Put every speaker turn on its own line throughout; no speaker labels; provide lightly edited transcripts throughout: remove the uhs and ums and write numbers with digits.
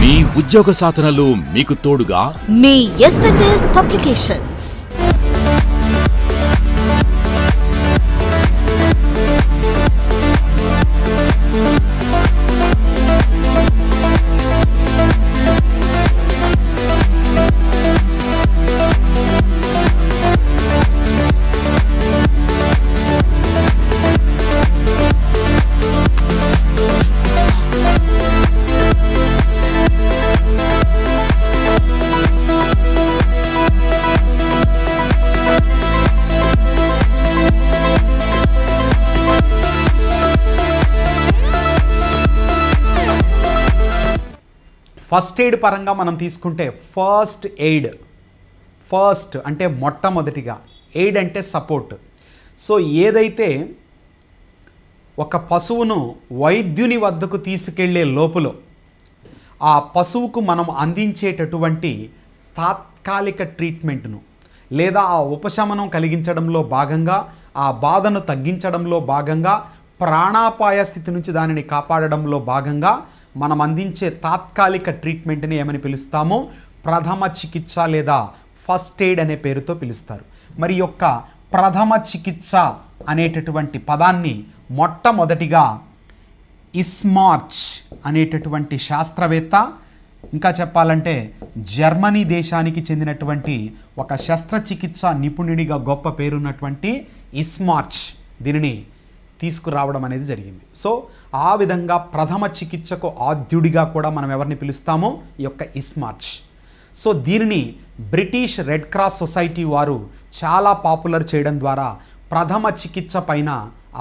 మీ ఉద్యోగ సాధనలో మీకు తోడుగా
మీ ఎస్ఎన్ఎస్ పబ్లికేషన్స్.
ఫస్ట్ ఎయిడ్ పరంగా మనం తీసుకుంటే ఫస్ట్ అంటే మొట్టమొదటిగా, ఎయిడ్ అంటే సపోర్ట్. సో ఏదైతే ఒక పశువును వైద్యుని వద్దకు తీసుకెళ్లే లోపల ఆ పశువుకు మనం అందించేటటువంటి తాత్కాలిక ట్రీట్మెంట్ను లేదా ఆ ఉపశమనం కలిగించడంలో భాగంగా, ఆ బాధను తగ్గించడంలో భాగంగా, ప్రాణాపాయ స్థితి నుంచి దానిని కాపాడడంలో భాగంగా మనం అందించే తాత్కాలిక ట్రీట్మెంట్ని ఏమని పిలుస్తామో ప్రథమ చికిత్స లేదా ఫస్ట్ ఎయిడ్ అనే పేరుతో పిలుస్తారు. మరి యొక్క ప్రథమ చికిత్స అనేటటువంటి పదాన్ని మొట్టమొదటిగా ఇస్మార్చ్ అనేటటువంటి శాస్త్రవేత్త, ఇంకా చెప్పాలంటే జర్మనీ దేశానికి చెందినటువంటి ఒక శస్త్రచికిత్స నిపుణుడిగా గొప్ప పేరున్నటువంటి ఇస్మార్చ్ దీనిని తీసుకురావడం అనేది జరిగింది. సో ఆ విధంగా ప్రథమ చికిత్సకు ఆద్యుడిగా కూడా మనం ఎవరిని పిలుస్తామో ఈ యొక్క ఇస్మార్చ్. సో దీనిని బ్రిటిష్ రెడ్ క్రాస్ సొసైటీ వారు చాలా పాపులర్ చేయడం ద్వారా ప్రథమ చికిత్స పైన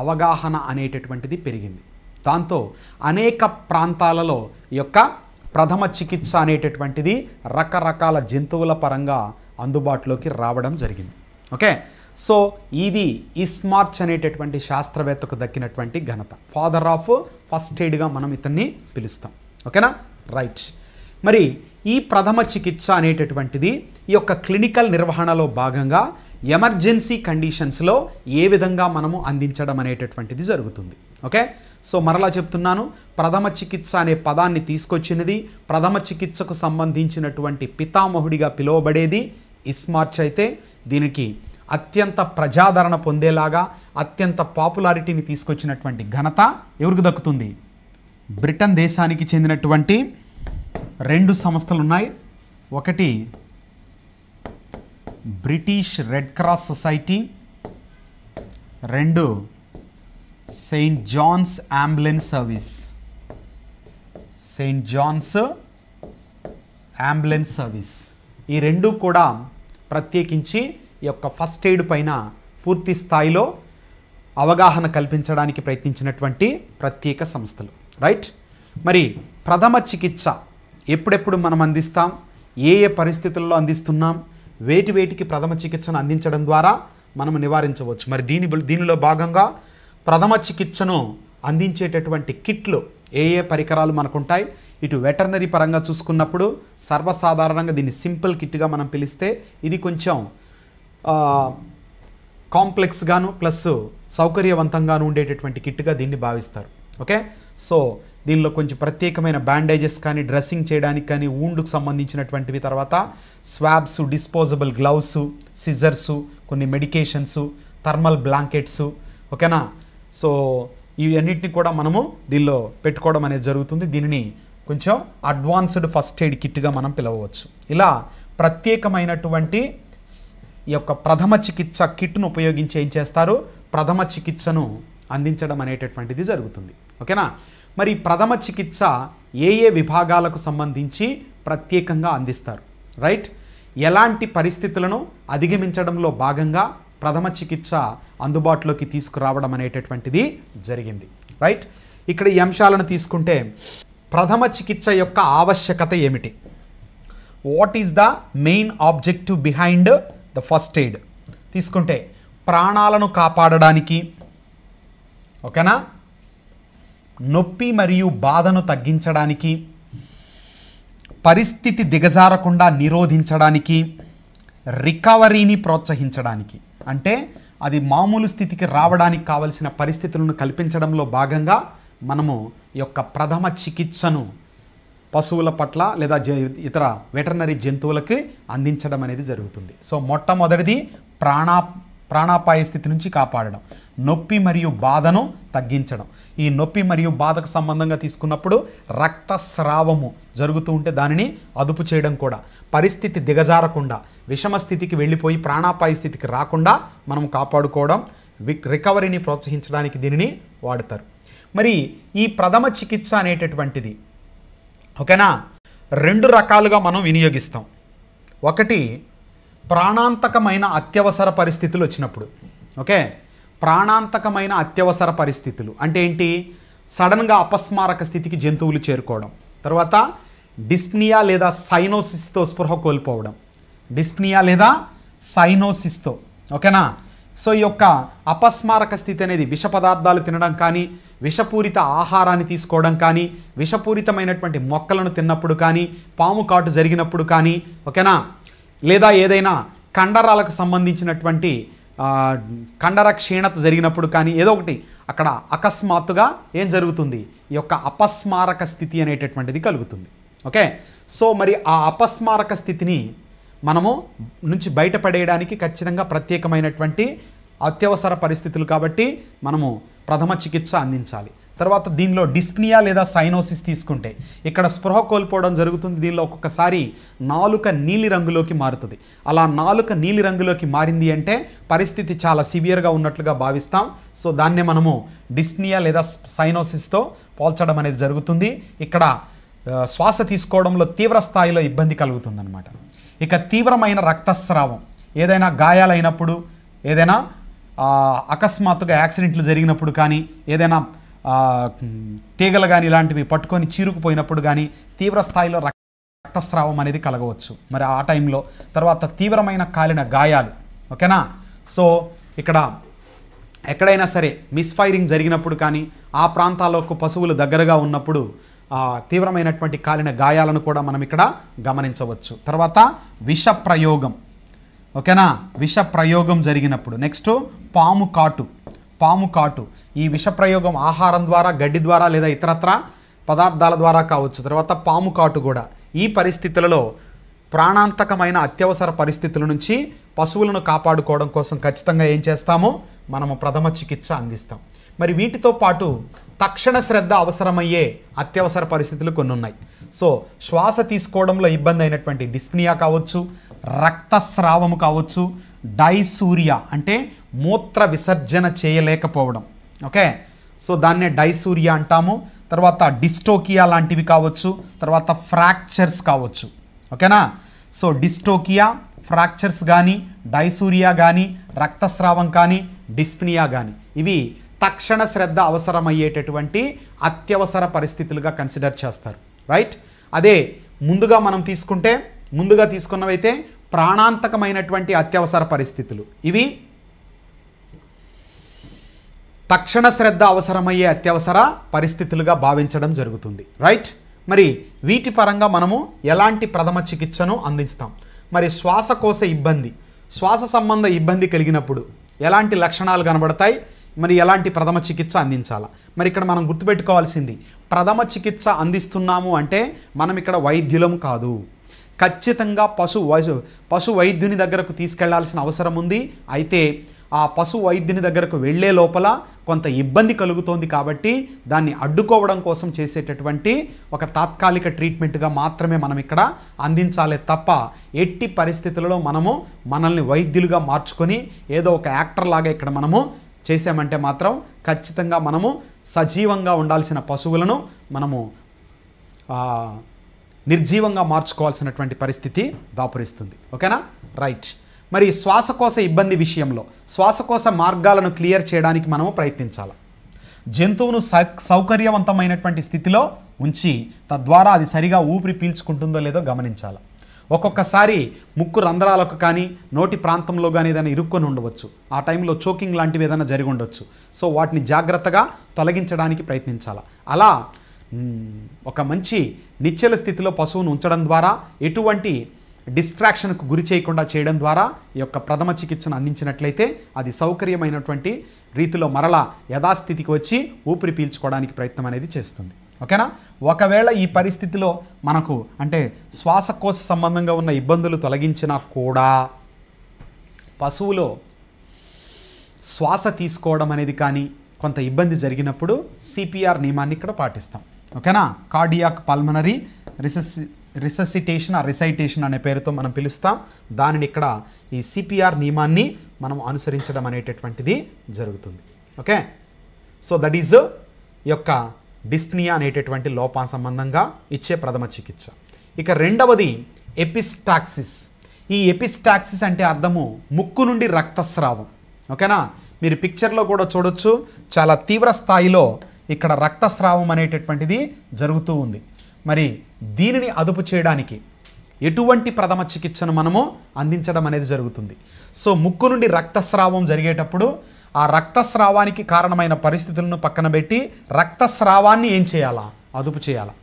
అవగాహన అనేటటువంటిది పెరిగింది. దాంతో అనేక ప్రాంతాలలో ఈ యొక్క ప్రథమ చికిత్స అనేటటువంటిది రకరకాల జంతువుల పరంగా అందుబాటులోకి రావడం జరిగింది. ఓకే, సో ఇది ఇస్మార్చ్ అనేటటువంటి శాస్త్రవేత్తకు దక్కినటువంటి ఘనత. ఫాదర్ ఆఫ్ ఫస్ట్ ఎయిడ్గా మనం ఇతన్ని పిలుస్తాం. ఓకేనా, రైట్. మరి ఈ ప్రథమ చికిత్స అనేటటువంటిది ఈ యొక్క క్లినికల్ నిర్వహణలో భాగంగా ఎమర్జెన్సీ కండిషన్స్లో ఏ విధంగా మనము అందించడం అనేటటువంటిది జరుగుతుంది. ఓకే, సో మరలా చెప్తున్నాను, ప్రథమ చికిత్స అనే పదాన్ని తీసుకొచ్చినది, ప్రథమ చికిత్సకు సంబంధించినటువంటి పితామహుడిగా పిలువబడేది ఇస్మార్చ్ అయితే, దీనికి అత్యంత ప్రజాదరణ పొందేలాగా అత్యంత పాపులారిటీని తీసుకొచ్చినటువంటి ఘనత ఎవరికి దక్కుతుంది? బ్రిటన్ దేశానికి చెందినటువంటి 2 సంస్థలు ఉన్నాయి. ఒకటి British Red Cross Society, 2 Saint John's Ambulance Service. Saint John's Ambulance Service ఈ 2 కూడా ప్రత్యేకించి ఈ యొక్క ఫస్ట్ ఎయిడ్ పైన పూర్తి స్థాయిలో అవగాహన కల్పించడానికి ప్రయత్నించినటువంటి ప్రత్యేక సంస్థలు. రైట్. మరి ప్రథమ చికిత్స ఎప్పుడెప్పుడు మనం అందిస్తాం, ఏ ఏ పరిస్థితుల్లో అందిస్తున్నాం, వేటికి ప్రథమ చికిత్సను అందించడం ద్వారా మనం నివారించవచ్చు. మరి దీనిలో భాగంగా ప్రథమ చికిత్సను అందించేటటువంటి కిట్లు ఏ ఏ పరికరాలు మనకుంటాయి. ఇటు వెటర్నరీ పరంగా చూసుకున్నప్పుడు సర్వసాధారణంగా దీన్ని సింపుల్ కిట్గా మనం పిలిస్తే, ఇది కొంచెం కాంప్లెక్స్గాను ప్లస్ సౌకర్యవంతంగాను ఉండేటటువంటి కిట్గా దీన్ని భావిస్తారు. ఓకే, సో దీనిలో కొంచెం ప్రత్యేకమైన బ్యాండేజెస్ కానీ, డ్రెస్సింగ్ చేయడానికి కానీ, ఊండుకు సంబంధించినటువంటివి, తర్వాత స్వాబ్స్, డిస్పోజబుల్ గ్లౌస్, సిజర్సు, కొన్ని మెడికేషన్సు, థర్మల్ బ్లాంకెట్సు. ఓకేనా, సో ఇవన్నిటిని కూడా మనము దీనిలో పెట్టుకోవడం అనేది జరుగుతుంది. దీనిని కొంచెం అడ్వాన్స్డ్ ఫస్ట్ ఎయిడ్ కిట్గా మనం పిలవవచ్చు. ఇలా ప్రత్యేకమైనటువంటి ఈ యొక్క ప్రథమ చికిత్స కిట్ను ఉపయోగించి ఏం చేస్తారు, ప్రథమ చికిత్సను అందించడం అనేటటువంటిది జరుగుతుంది. ఓకేనా, మరి ప్రథమ చికిత్స ఏ ఏ విభాగాలకు సంబంధించి ప్రత్యేకంగా అందిస్తారు. రైట్, ఎలాంటి పరిస్థితులను అధిగమించడంలో భాగంగా ప్రథమ చికిత్స అందుబాటులోకి తీసుకురావడం అనేటటువంటిది జరిగింది. రైట్, ఇక్కడ ఈ అంశాలను తీసుకుంటే ప్రథమ చికిత్స యొక్క ఆవశ్యకత ఏమిటి, what is the main objective behind the first aid తీసుకుంటే, ప్రాణాలను కాపాడడానికి, ఓకేనా, నొప్పి మరియు బాధను తగ్గించడానికి, పరిస్థితి దిగజారకుండా నిరోధించడానికి, రికవరీని ప్రోత్సహించడానికి, అంటే అది మామూలు స్థితికి రావడానికి కావలసిన పరిస్థితులను కల్పించడంలో భాగంగా మనము ఈ యొక్క ప్రథమ చికిత్సను పశువుల పట్ల లేదా ఇతర వెటర్నరీ జంతువులకి అందించడం అనేది జరుగుతుంది. సో మొట్టమొదటిది ప్రాణాపాయ స్థితి నుంచి కాపాడడం, నొప్పి మరియు బాధను తగ్గించడం. ఈ నొప్పి మరియు బాధకు సంబంధంగా తీసుకున్నప్పుడు రక్తస్రావము జరుగుతూ ఉంటే దానిని అదుపు చేయడం కూడా, పరిస్థితి దిగజారకుండా విషమ స్థితికి వెళ్ళిపోయి ప్రాణాపాయ స్థితికి రాకుండా మనం కాపాడుకోవడం, రికవరీని ప్రోత్సహించడానికి దీనిని వాడతారు. మరి ఈ ప్రథమ చికిత్స అనేటటువంటిది ఓకేనా 2 రకాలుగా మనం వినియోగిస్తాం. ఒకటి ప్రాణాంతకమైన అత్యవసర పరిస్థితులు వచ్చినప్పుడు. ఓకే, ప్రాణాంతకమైన అత్యవసర పరిస్థితులు అంటే ఏంటి? సడన్గా అపస్మారక స్థితికి జంతువులు చేరుకోవడం, తర్వాత డిస్ప్నియా లేదా సైనోసిస్తో స్పృహ కోల్పోవడం, డిస్ప్నియా లేదా సైనోసిస్తో. ఓకేనా, సో ఈ యొక్క అపస్మారక స్థితి అనేది విష పదార్థాలు తినడం కానీ, విషపూరిత ఆహారాన్ని తీసుకోవడం కానీ, విషపూరితమైనటువంటి మొక్కలను తిన్నప్పుడు కానీ, పాము కాటు జరిగినప్పుడు కానీ, ఓకేనా, లేదా ఏదైనా కండరాలకు సంబంధించినటువంటి కండర క్షీణత జరిగినప్పుడు కానీ, ఏదో ఒకటి అక్కడ అకస్మాత్తుగా ఏం జరుగుతుంది? ఈ యొక్క అపస్మారక స్థితి అనేటటువంటిది కలుగుతుంది. ఓకే, సో మరి ఆ అపస్మారక స్థితిని మనము నుంచి బయటపడేయడానికి ఖచ్చితంగా ప్రత్యేకమైనటువంటి అత్యవసర పరిస్థితులు కాబట్టి మనము ప్రథమ చికిత్స అందించాలి. తర్వాత దీనిలో డిస్ప్నియా లేదా సైనోసిస్ తీసుకుంటే ఇక్కడ స్పృహ కోల్పోవడం జరుగుతుంది. దీనిలో ఒక్కొక్కసారి నాలుక నీలి రంగులోకి మారుతుంది. అలా నాలుక నీలి రంగులోకి మారింది అంటే పరిస్థితి చాలా సివియర్గా ఉన్నట్లుగా భావిస్తాం. సో దాన్నే మనము డిస్ప్నియా లేదా సైనోసిస్తో పోల్చడం అనేది జరుగుతుంది. ఇక్కడ శ్వాస తీసుకోవడంలో తీవ్ర స్థాయిలో ఇబ్బంది కలుగుతుందన్నమాట. ఇక తీవ్రమైన రక్తస్రావం, ఏదైనా గాయాలైనప్పుడు, ఏదైనా అకస్మాత్తుగా యాక్సిడెంట్లు జరిగినప్పుడు కానీ, ఏదైనా తీగలు కానీ ఇలాంటివి పట్టుకొని చీరుకుపోయినప్పుడు కానీ తీవ్ర స్థాయిలో రక్తస్రావం అనేది కలగవచ్చు మరి ఆ టైంలో. తర్వాత తీవ్రమైన కాలిన గాయాలు. ఓకేనా, సో ఇక్కడ ఎక్కడైనా సరే మిస్ఫైరింగ్ జరిగినప్పుడు కానీ, ఆ ప్రాంతాలకు పశువులు దగ్గరగా ఉన్నప్పుడు తీవ్రమైనటువంటి కాలిన గాయాలను కూడా మనం ఇక్కడ గమనించవచ్చు. తర్వాత విష ప్రయోగం. ఓకేనా, విష ప్రయోగం జరిగినప్పుడు. నెక్స్ట్ పాము కాటు. ఈ విష ప్రయోగం ఆహారం ద్వారా, గడ్డి ద్వారా లేదా ఇతరత్ర పదార్థాల ద్వారా కావచ్చు. తర్వాత పాము కాటు కూడా. ఈ పరిస్థితులలో ప్రాణాంతకమైన అత్యవసర పరిస్థితుల నుంచి పశువులను కాపాడుకోవడం కోసం ఖచ్చితంగా ఏం చేస్తామో మనము ప్రథమ చికిత్స అందిస్తాం. మరి వీటితో పాటు తక్షణ శ్రద్ధ అవసరమయ్యే అత్యవసర పరిస్థితులు కొన్ని ఉన్నాయి. సో శ్వాస తీసుకోవడంలో ఇబ్బంది అయినటువంటి డిస్ప్నియా కావచ్చు, రక్తస్రావము కావచ్చు, డైసూరియా అంటే మూత్ర విసర్జన చేయలేకపోవడం. ఓకే, సో దాన్నే డైసూరియా అంటాము. తర్వాత డిస్టోకియా లాంటివి కావచ్చు, తర్వాత ఫ్రాక్చర్స్ కావచ్చు. ఓకేనా, సో డిస్టోకియా, ఫ్రాక్చర్స్ కానీ, డైసూరియా కానీ, రక్తస్రావం కానీ, డిస్ప్నియా కానీ ఇవి తక్షణ శ్రద్ధ అవసరమయ్యేటటువంటి అత్యవసర పరిస్థితులుగా కన్సిడర్ చేస్తారు. రైట్, అదే ముందుగా తీసుకున్నవైతే ప్రాణాంతకమైనటువంటి అత్యవసర పరిస్థితులు. ఇవి తక్షణ శ్రద్ధ అవసరమయ్యే అత్యవసర పరిస్థితులుగా భావించడం జరుగుతుంది. రైట్, మరి వీటి పరంగా మనము ఎలాంటి ప్రథమ చికిత్సను అందిస్తాం? మరి శ్వాసకోశ ఇబ్బంది, శ్వాస సంబంధ ఇబ్బంది కలిగినప్పుడు ఎలాంటి లక్షణాలు కనబడతాయి? మరి ఎలాంటి ప్రథమ చికిత్స అందించాలా? మరి ఇక్కడ మనం గుర్తుపెట్టుకోవాల్సింది, ప్రథమ చికిత్స అందిస్తున్నాము అంటే మనం ఇక్కడ వైద్యులం కాదు. ఖచ్చితంగా పశు వైద్యుని దగ్గరకు తీసుకెళ్లాల్సిన అవసరం ఉంది. అయితే ఆ పశు వైద్యుని దగ్గరకు వెళ్ళే లోపల కొంత ఇబ్బంది కలుగుతోంది కాబట్టి దాన్ని అడ్డుకోవడం కోసం చేసేటటువంటి ఒక తాత్కాలిక ట్రీట్మెంట్గా మాత్రమే మనం ఇక్కడ అందించాలి తప్ప ఎట్టి పరిస్థితులలో మనల్ని వైద్యులుగా మార్చుకొని ఏదో ఒక యాక్టర్ లాగా ఇక్కడ మనము చేసామంటే మాత్రం ఖచ్చితంగా మనము సజీవంగా ఉండాల్సిన పశువులను మనము నిర్జీవంగా మార్చుకోవాల్సినటువంటి పరిస్థితి దాపురిస్తుంది. ఓకేనా, రైట్. మరి శ్వాసకోశ ఇబ్బంది విషయంలో శ్వాసకోశ మార్గాలను క్లియర్ చేయడానికి మనము ప్రయత్నించాలి. జంతువును సౌకర్యవంతమైనటువంటి స్థితిలో ఉంచి తద్వారా అది సరిగా ఊపిరి పీల్చుకుంటుందో లేదో గమనించాలి. ఒక్కొక్కసారి ముక్కు రంధ్రాలకు కానీ నోటి ప్రాంతంలో కానీ ఏదైనా ఇరుక్కొని ఉండవచ్చు. ఆ టైంలో చోకింగ్ లాంటివి ఏదైనా జరిగి ఉండొచ్చు. సో వాటిని జాగ్రత్తగా తొలగించడానికి ప్రయత్నించాలి. అలా ఒక మంచి నిశ్చల స్థితిలో పశువును ఉంచడం ద్వారా, ఎటువంటి డిస్ట్రాక్షన్కు గురి చేయకుండా చేయడం ద్వారా ఈ యొక్క ప్రథమ చికిత్సను అందించినట్లయితే అది సౌకర్యమైనటువంటి రీతిలో మరలా యథాస్థితికి వచ్చి ఊపిరి పీల్చుకోవడానికి ప్రయత్నం అనేది చేస్తుంది. ఓకేనా. ఒకవేళ ఈ పరిస్థితిలో మనకు అంటే శ్వాసకోశ సంబంధంగా ఉన్న ఇబ్బందులు తొలగించినా కూడా పశువులో శ్వాస తీసుకోవడం అనేది కానీ కొంత ఇబ్బంది జరిగినప్పుడు సిపిఆర్ నియమాన్ని ఇక్కడ పాటిస్తాం. ఓకేనా. కార్డియాక్ పల్మనరీ రిససిటేషన్ రిసైటేషన్ అనే పేరుతో మనం పిలుస్తాం. దానిని ఇక్కడ ఈ సిపిఆర్ నియమాన్ని మనం అనుసరించడం అనేటటువంటిది జరుగుతుంది. ఓకే. సో దట్ ఈజ్ యొక్క డిస్ప్నియా అనేటటువంటి లోపం సంబంధంగా ఇచ్చే ప్రథమ చికిత్స. ఇక రెండవది ఎపిస్టాక్సిస్. ఈ ఎపిస్టాక్సిస్ అంటే అర్థము ముక్కు నుండి రక్తస్రావం. ఓకేనా. మీరు పిక్చర్లో కూడా చూడొచ్చు, చాలా తీవ్ర స్థాయిలో ఇక్కడ రక్తస్రావం అనేటటువంటిది జరుగుతూ ఉంది. మరి దీనిని అదుపు చేయడానికి ఎటువంటి ప్రథమ చికిత్సను మనము అందించడం అనేది జరుగుతుంది. సో ముక్కు నుండి రక్తస్రావం జరిగేటప్పుడు ఆ రక్తస్రావానికి కారణమైన పరిస్థితులను పక్కన పెట్టి రక్తస్రావాన్ని ఏం చేయాలా, అదుపు చేయాలా.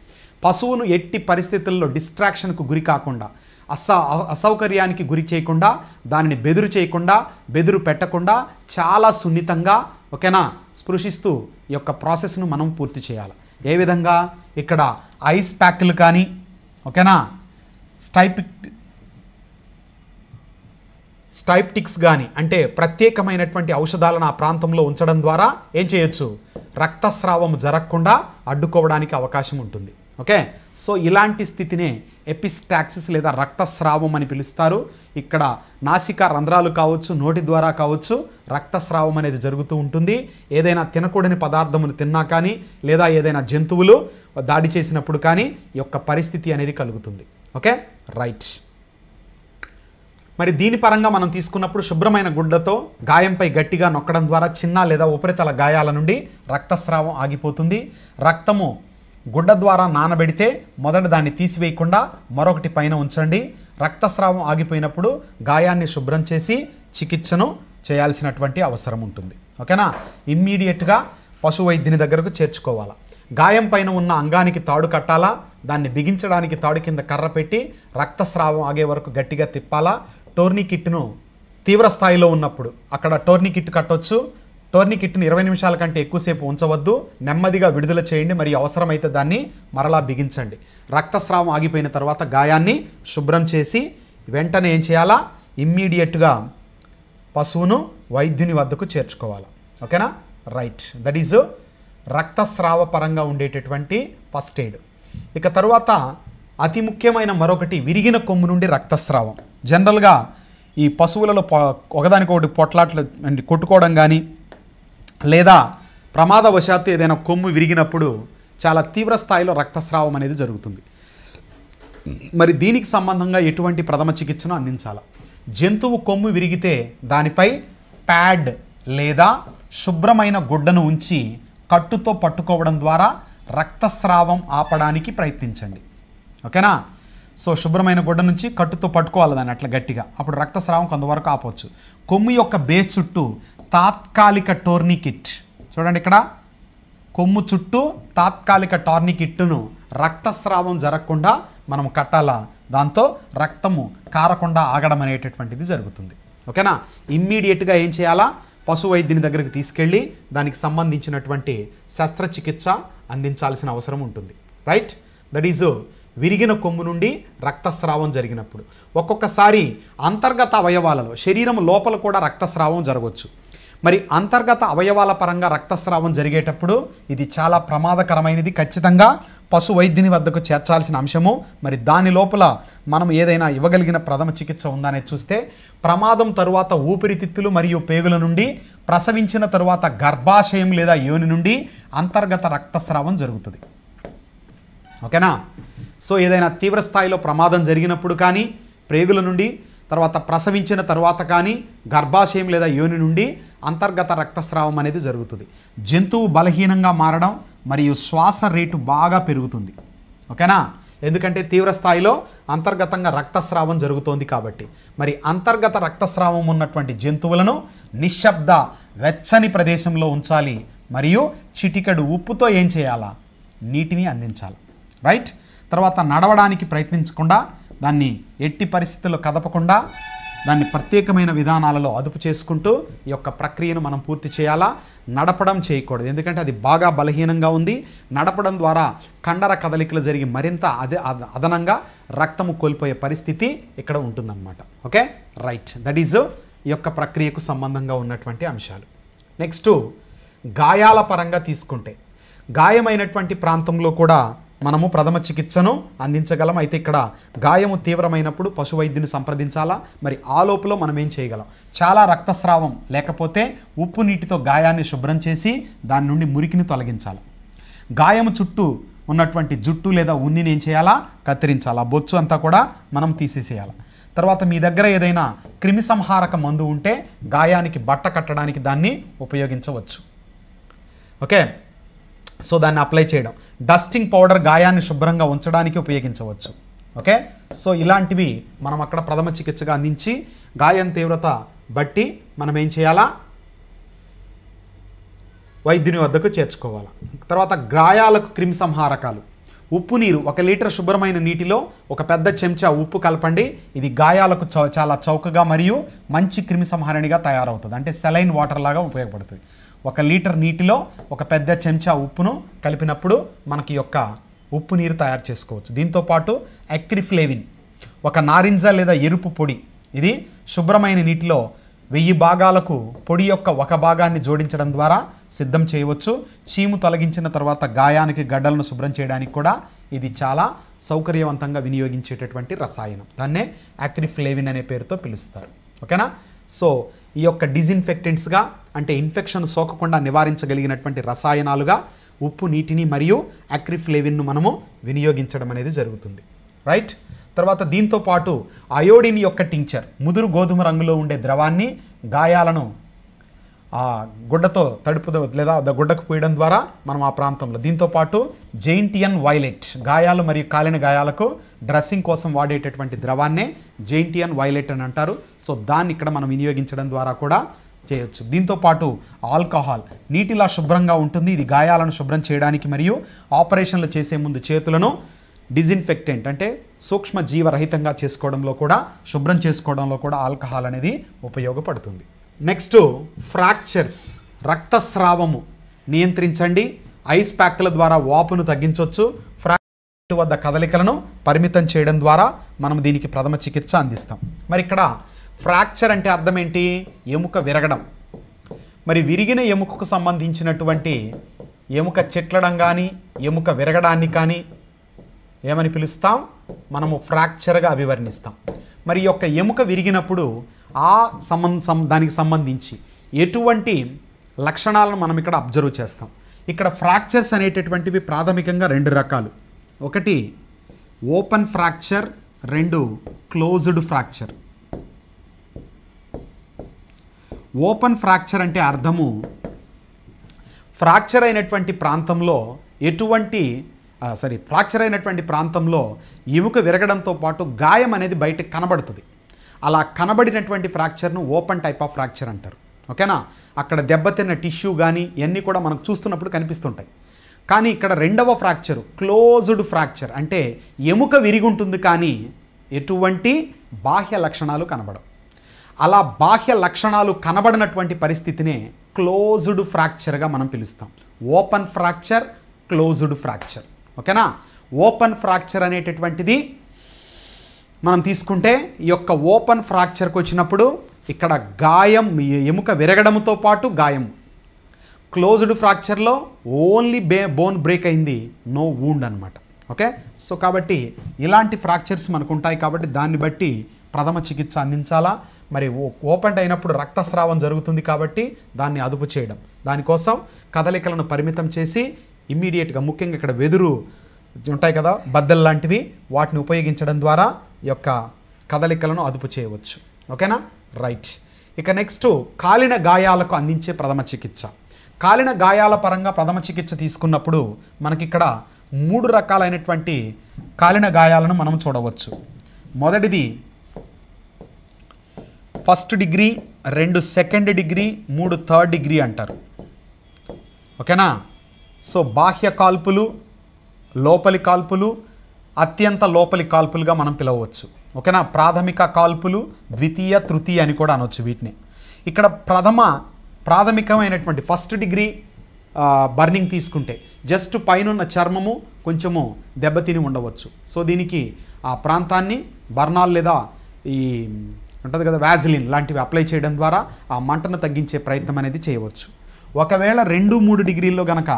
పశువును ఎట్టి పరిస్థితుల్లో డిస్ట్రాక్షన్కు గురి కాకుండా, అసౌకర్యానికి గురి చేయకుండా, దానిని బెదురు చేయకుండా, బెదురు పెట్టకుండా చాలా సున్నితంగా ఓకేనా స్పృశిస్తూ ఈ యొక్క ప్రాసెస్ను మనం పూర్తి చేయాలి. ఏ విధంగా ఇక్కడ ఐస్ ప్యాక్లు కానీ ఓకేనా స్టైప్టిక్స్ కానీ అంటే ప్రత్యేకమైనటువంటి ఔషధాలను ఆ ప్రాంతంలో ఉంచడం ద్వారా ఏం చేయొచ్చు, రక్తస్రావం జరగకుండా అడ్డుకోవడానికి అవకాశం ఉంటుంది. ఓకే. సో ఇలాంటి స్థితినే ఎపిస్టాక్సిస్ లేదా రక్తస్రావం అని పిలుస్తారు. ఇక్కడ నాసికా రంధ్రాలు కావచ్చు, నోటి ద్వారా కావచ్చు రక్తస్రావం అనేది జరుగుతూ ఉంటుంది. ఏదైనా తినకూడని పదార్థమును తిన్నా కానీ లేదా ఏదైనా జంతువులు దాడి చేసినప్పుడు కానీ ఈ యొక్క పరిస్థితి అనేది కలుగుతుంది. Okay right. మరి దీని పరంగా మనం తీసుకున్నప్పుడు శుభ్రమైన గుడ్డతో గాయంపై గట్టిగా నొక్కడం ద్వారా చిన్న లేదా ఉపరితల గాయాల నుండి రక్తస్రావం ఆగిపోతుంది. రక్తము గుడ్డ ద్వారా నానబెడితే మొదట దాన్ని తీసివేయకుండా మరొకటి పైన ఉంచండి. రక్తస్రావం ఆగిపోయినప్పుడు గాయాన్ని శుభ్రం చేసి చికిత్సను చేయాల్సినటువంటి అవసరం ఉంటుంది. ఓకేనా. ఇమ్మీడియట్గా పశు వైద్యుని దగ్గరకు చేర్చుకోవాలా. గాయం పైన ఉన్న అంగానికి తాడు కట్టాలా, దాన్ని బిగించడానికి తాడు కింద కర్ర పెట్టి రక్తస్రావం ఆగే వరకు గట్టిగా తిప్పాలా. టోర్నికిట్ను తీవ్ర స్థాయిలో ఉన్నప్పుడు అక్కడ టోర్నికిట్ కట్టొచ్చు. టోర్నికిట్ని 20 నిమిషాల కంటే ఎక్కువసేపు ఉంచవద్దు, నెమ్మదిగా విడుదల చేయండి. మరియు అవసరమైతే దాన్ని మరలా బిగించండి. రక్తస్రావం ఆగిపోయిన తర్వాత గాయాన్ని శుభ్రం చేసి వెంటనే ఏం చేయాలా, ఇమ్మీడియట్గా పశువును వైద్యుని వద్దకు చేర్చుకోవాలి. ఓకేనా రైట్. దట్ ఈజ్ రక్తస్రావ పరంగా ఉండేటటువంటి ఫస్ట్ ఎయిడ్. ఇక తరువాత అతి ముఖ్యమైన మరొకటి విరిగిన కొమ్ము నుండి రక్తస్రావం. జనరల్గా ఈ పశువులలో ఒకదానికొకటి పొట్లాట్లు కొట్టుకోవడం కానీ లేదా ప్రమాదవశాత్తు ఏదైనా కొమ్ము విరిగినప్పుడు చాలా తీవ్ర స్థాయిలో రక్తస్రావం అనేది జరుగుతుంది. మరి దీనికి సంబంధంగా ఎటువంటి ప్రథమ చికిత్సను అందించాలి. జంతువు కొమ్ము విరిగితే దానిపై ప్యాడ్ లేదా శుభ్రమైన గుడ్డను ఉంచి కట్టుతో పట్టుకోవడం ద్వారా రక్తస్రావం ఆపడానికి ప్రయత్నించండి. ఓకేనా. సో శుభ్రమైన గుడ్డ నుంచి కట్టుతో పట్టుకోవాలి దాన్ని అట్లా గట్టిగా, అప్పుడు రక్తస్రావం కొంతవరకు ఆపవచ్చు. కొమ్ము యొక్క బేస్ చుట్టూ తాత్కాలిక టోర్నికిట్, చూడండి ఇక్కడ కొమ్ము చుట్టూ తాత్కాలిక టోర్నికిట్ను రక్తస్రావం జరగకుండా మనం కట్టాలా. దాంతో రక్తము కారకుండా ఆగడం అనేటటువంటిది జరుగుతుంది. ఓకేనా. ఇమ్మీడియట్గా ఏం చేయాలా, పశు వైద్యుని దగ్గరికి తీసుకెళ్ళి దానికి సంబంధించినటువంటి శస్త్రచికిత్స అందించాల్సిన అవసరం ఉంటుంది. రైట్. దట్ ఈజ్ విరిగిన కొమ్ము నుండి రక్తస్రావం జరిగినప్పుడు. ఒక్కొక్కసారి అంతర్గత అవయవాలలో శరీరం లోపల కూడా రక్తస్రావం జరగవచ్చు. మరి అంతర్గత అవయవాల పరంగా రక్తస్రావం జరిగేటప్పుడు ఇది చాలా ప్రమాదకరమైనది. ఖచ్చితంగా పశు వైద్యుని వద్దకు చేర్చాల్సిన అంశము. మరి దాని లోపల మనం ఏదైనా ఇవ్వగలిగిన ప్రథమ చికిత్స ఉందనేది చూస్తే ప్రమాదం తరువాత ఊపిరితిత్తులు మరియు పేగుల నుండి, ప్రసవించిన తరువాత గర్భాశయం లేదా యోని నుండి అంతర్గత రక్తస్రావం జరుగుతుంది. ఓకేనా. సో ఏదైనా తీవ్ర స్థాయిలో ప్రమాదం జరిగినప్పుడు కానీ, ప్రేగుల నుండి, తర్వాత ప్రసవించిన తర్వాత కానీ, గర్భాశయం లేదా యోని నుండి అంతర్గత రక్తస్రావం అనేది జరుగుతుంది. జంతువు బలహీనంగా మారడం మరియు శ్వాస రేటు బాగా పెరుగుతుంది. ఓకేనా. ఎందుకంటే తీవ్ర స్థాయిలో అంతర్గతంగా రక్తస్రావం జరుగుతోంది కాబట్టి. మరి అంతర్గత రక్తస్రావం ఉన్నటువంటి జంతువులను నిశ్శబ్ద వెచ్చని ప్రదేశంలో ఉంచాలి. మరియు చిటికెడు ఉప్పుతో ఏం చేయాలా, నీటిని అందించాలి. రైట్. తర్వాత నడవడానికి ప్రయత్నించకుండా, దాన్ని ఎట్టి పరిస్థితుల్లో కదపకుండా దాన్ని ప్రత్యేకమైన విధానాలలో అదుపు చేసుకుంటూ ఈ యొక్క ప్రక్రియను మనం పూర్తి చేయాలా. నడపడం చేయకూడదు, ఎందుకంటే అది బాగా బలహీనంగా ఉంది. నడపడం ద్వారా కండర కదలికలు జరిగి మరింత అదనంగా రక్తము కోల్పోయే పరిస్థితి ఇక్కడ ఉంటుందన్నమాట. Okay, right. దట్ ఈజ్ ఈ యొక్క ప్రక్రియకు సంబంధంగా ఉన్నటువంటి అంశాలు. నెక్స్ట్, గాయాల పరంగా తీసుకుంటే గాయమైనటువంటి ప్రాంతంలో కూడా మనము ప్రథమ చికిత్సను అందించగలం. అయితే ఇక్కడ గాయము తీవ్రమైనప్పుడు పశు వైద్యుని సంప్రదించాలా. మరి ఆ లోపల మనం ఏం చేయగలం? చాలా రక్తస్రావం లేకపోతే ఉప్పు నీటితో గాయాన్ని శుభ్రం చేసి దాని నుండి మురికిని తొలగించాలి. గాయము చుట్టూ ఉన్నటువంటి జుట్టు లేదా ఉన్నిని ఏం చేయాలా? కత్తిరించాలా. బొచ్చు అంతా కూడా మనం తీసేసేయాలి. తర్వాత మీ దగ్గర ఏదైనా క్రిమి సంహారక మందు ఉంటే గాయానికి బట్ట కట్టడానికి దాన్ని ఉపయోగించవచ్చు. ఓకే, సో దాన్ని అప్లై చేయడం. డస్టింగ్ పౌడర్ గాయాన్ని శుభ్రంగా ఉంచడానికి ఉపయోగించవచ్చు. ఓకే, సో ఇలాంటివి మనం అక్కడ ప్రథమ చికిత్సగా అందించి గాయం తీవ్రత బట్టి మనం ఏం చేయాలా? వైద్యుని వద్దకు చేర్చుకోవాలి. తర్వాత గాయాలకు క్రిమి సంహారకాలు. ఉప్పు నీరు 1 లీటర్ శుభ్రమైన నీటిలో ఒక పెద్ద చెంచా ఉప్పు కలపండి. ఇది గాయాలకు చాలా చౌకగా మరియు మంచి క్రిమి సంహారణిగా తయారవుతుంది. అంటే సెలైన్ వాటర్ లాగా ఉపయోగపడుతుంది. 1 లీటర్ నీటిలో ఒక పెద్ద చెంచా ఉప్పును కలిపినప్పుడు మనకి యొక్క ఉప్పు నీరు తయారు చేసుకోవచ్చు. దీంతోపాటు అక్రిఫ్లేవిన్, ఒక నారింజ లేదా ఎరుపు పొడి, ఇది శుభ్రమైన నీటిలో 1000 భాగాలకు పొడి యొక్క 1 భాగాన్ని జోడించడం ద్వారా సిద్ధం చేయవచ్చు. చీము తొలగించిన తర్వాత గాయానికి గడ్డలను శుభ్రం చేయడానికి కూడా ఇది చాలా సౌకర్యవంతంగా వినియోగించేటటువంటి రసాయనం. దాన్నే అక్రిఫ్లేవిన్ అనే పేరుతో పిలుస్తారు. ఓకేనా? సో ఈ యొక్క డిజిన్ఫెక్టెంట్స్గా, అంటే ఇన్ఫెక్షన్ సోకకుండా నివారించగలిగినటువంటి రసాయనాలుగా ఉప్పు నీటిని మరియు అక్రిఫ్లేవిన్ను మనము వినియోగించడం అనేది జరుగుతుంది. రైట్. తర్వాత దీంతో పాటు అయోడిన్ యొక్క టింక్చర్, ముదురు గోధుమ రంగులో ఉండే ద్రవాన్ని గాయాలను గుడ్డతో తడుపు లేదా గుడ్డకు పోయడం ద్వారా మనం ఆ ప్రాంతంలో, దీంతోపాటు జెయింటియన్ వైలెట్, గాయాలు మరియు కాలిన గాయాలకు డ్రెస్సింగ్ కోసం వాడేటటువంటి ద్రవాన్నే జెయింటియన్ వైలెట్ అని అంటారు. సో దాన్ని ఇక్కడ మనం వినియోగించడం ద్వారా కూడా చేయొచ్చు. దీంతోపాటు ఆల్కహాల్, నీటిలా శుభ్రంగా ఉంటుంది. ఇది గాయాలను శుభ్రం చేయడానికి మరియు ఆపరేషన్లు చేసే ముందు చేతులను డిజిన్ఫెక్టెంట్ అంటే సూక్ష్మ జీవరహితంగా చేసుకోవడంలో కూడా, శుభ్రం చేసుకోవడంలో కూడా ఆల్కహాల్ అనేది ఉపయోగపడుతుంది. నెక్స్ట్, ఫ్రాక్చర్స్, రక్తస్రావము నియంత్రించండి. ఐస్ ప్యాక్ల ద్వారా వాపును తగ్గించవచ్చు. ఫ్రాక్చర్ వద్ద కదలికలను పరిమితం చేయడం ద్వారా మనం దీనికి ప్రథమ చికిత్స అందిస్తాం. మరి ఇక్కడ ఫ్రాక్చర్ అంటే అర్థం ఏంటి? ఎముక విరగడం. మరి విరిగిన ఎముకకు సంబంధించినటువంటి ఎముక చిట్లడం కానీ ఎముక విరగడాన్ని కానీ ఏమని పిలుస్తాం? మనము ఫ్రాక్చర్గా అభివర్ణిస్తాం. మరి యొక్క ఎముక విరిగినప్పుడు దానికి సంబంధించి ఎటువంటి లక్షణాలను మనం ఇక్కడ అబ్జర్వ్ చేస్తాం? ఇక్కడ ఫ్రాక్చర్స్ అనేటటువంటివి ప్రాథమికంగా 2 రకాలు. ఒకటి open fracture, 2 closed fracture. Open fracture అంటే అర్థము ఫ్రాక్చర్ అయినటువంటి ప్రాంతంలో ఫ్రాక్చర్ అయినటువంటి ప్రాంతంలో ఎముక విరగడంతో పాటు గాయం అనేది బయటకు కనబడుతుంది. అలా కనబడినటువంటి ఫ్రాక్చర్ను ఓపెన్ టైప్ ఆఫ్ ఫ్రాక్చర్ అంటారు. ఓకేనా? అక్కడ దెబ్బతిన్న టిష్యూ కానీ ఇవన్నీ కూడా మనకు చూస్తున్నప్పుడు కనిపిస్తుంటాయి. కానీ ఇక్కడ 2వ ఫ్రాక్చర్ క్లోజ్డ్ ఫ్రాక్చర్, అంటే ఎముక విరిగి ఉంటుంది కానీ ఎటువంటి బాహ్య లక్షణాలు కనబడవు. అలా బాహ్య లక్షణాలు కనబడినటువంటి పరిస్థితినే క్లోజ్డ్ ఫ్రాక్చర్గా మనం పిలుస్తాం. Open fracture, closed fracture. ఓకేనా? ఓపెన్ ఫ్రాక్చర్ అనేటటువంటిది మనం తీసుకుంటే ఈ యొక్క ఓపెన్ ఫ్రాక్చర్కి వచ్చినప్పుడు ఇక్కడ గాయం, ఎముక విరగడంతో పాటు గాయం. క్లోజ్డ్ ఫ్రాక్చర్లో ఓన్లీ బోన్ బ్రేక్ అయింది, నో వూండ్ అనమాట. ఓకే, సో కాబట్టి ఇలాంటి ఫ్రాక్చర్స్ మనకు ఉంటాయి. కాబట్టి దాన్ని బట్టి ప్రథమ చికిత్స అందించాలా. మరి ఓపెన్ అయినప్పుడు రక్తస్రావం జరుగుతుంది కాబట్టి దాన్ని అదుపు చేయడం, దానికోసం కదలికలను పరిమితం చేసి ఇమ్మీడియట్గా, ముఖ్యంగా ఇక్కడ వెదురు ఉంటాయి కదా, బద్దలు లాంటివి, వాటిని ఉపయోగించడం ద్వారా ఈ యొక్క కదలికలను అదుపు చేయవచ్చు. ఓకేనా? రైట్. ఇక నెక్స్ట్, కాలిన గాయాలకు అందించే ప్రథమ చికిత్స. కాలిన గాయాల పరంగా ప్రథమ చికిత్స తీసుకున్నప్పుడు మనకిక్కడ 3 రకాలైనటువంటి కాలిన గాయాలను మనం చూడవచ్చు. మొదటిది 1st degree, 2 2nd degree, 3 3rd degree అంటారు. ఓకేనా? సో బాహ్య కాల్పులు, లోపలి కాల్పులు, అత్యంత లోపలి కాల్పులుగా మనం పిలవచ్చు. ఓకేనా? ప్రాథమిక కాల్పులు, ద్వితీయ, తృతీయ అని కూడా అనొచ్చు వీటిని. ఇక్కడ ప్రాథమికమైనటువంటి ఫస్ట్ డిగ్రీ బర్నింగ్ తీసుకుంటే జస్ట్ పైనున్న చర్మము కొంచెము దెబ్బతిని ఉండవచ్చు. సో దీనికి ఆ ప్రాంతాన్ని బర్నాల్ లేదా ఈ ఉంటుంది కదా వ్యాజిలిన్ లాంటివి అప్లై చేయడం ద్వారా ఆ మంటను తగ్గించే ప్రయత్నం అనేది చేయవచ్చు. ఒకవేళ 2-3 డిగ్రీల్లో గనక,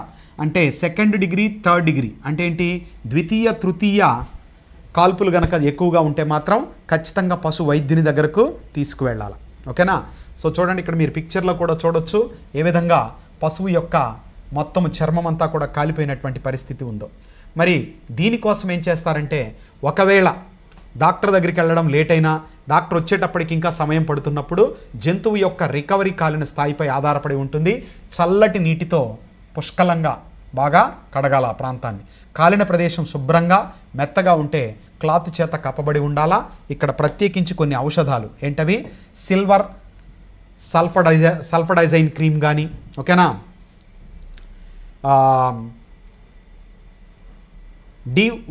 అంటే సెకండ్ డిగ్రీ, థర్డ్ డిగ్రీ అంటే ఏంటి, ద్వితీయ, తృతీయ కాల్పులు గనక ఎక్కువగా ఉంటే మాత్రం ఖచ్చితంగా పశు వైద్యుని దగ్గరకు తీసుకువెళ్ళాలి. ఓకేనా? సో చూడండి, ఇక్కడ మీరు పిక్చర్లో కూడా చూడొచ్చు ఏ విధంగా పశువు యొక్క మొత్తం చర్మం అంతా కూడా కాలిపోయినటువంటి పరిస్థితి ఉందో. మరి దీనికోసం ఏం చేస్తారంటే, ఒకవేళ డాక్టర్ దగ్గరికి వెళ్ళడం లేట్ అయినా, డాక్టర్ వచ్చేటప్పటికి ఇంకా సమయం పడుతున్నప్పుడు జంతువు యొక్క రికవరీ కాలిన స్థాయిపై ఆధారపడి ఉంటుంది. చల్లటి నీటితో పుష్కలంగా బాగా కడగాల ఆ ప్రాంతాన్ని. కాలిన ప్రదేశం శుభ్రంగా మెత్తగా ఉంటే క్లాత్ చేత కప్పబడి ఉండాలా. ఇక్కడ ప్రత్యేకించి కొన్ని ఔషధాలు ఏంటవి, సిల్వర్ సల్ఫడైజైన్ క్రీమ్ కానీ, ఓకేనా,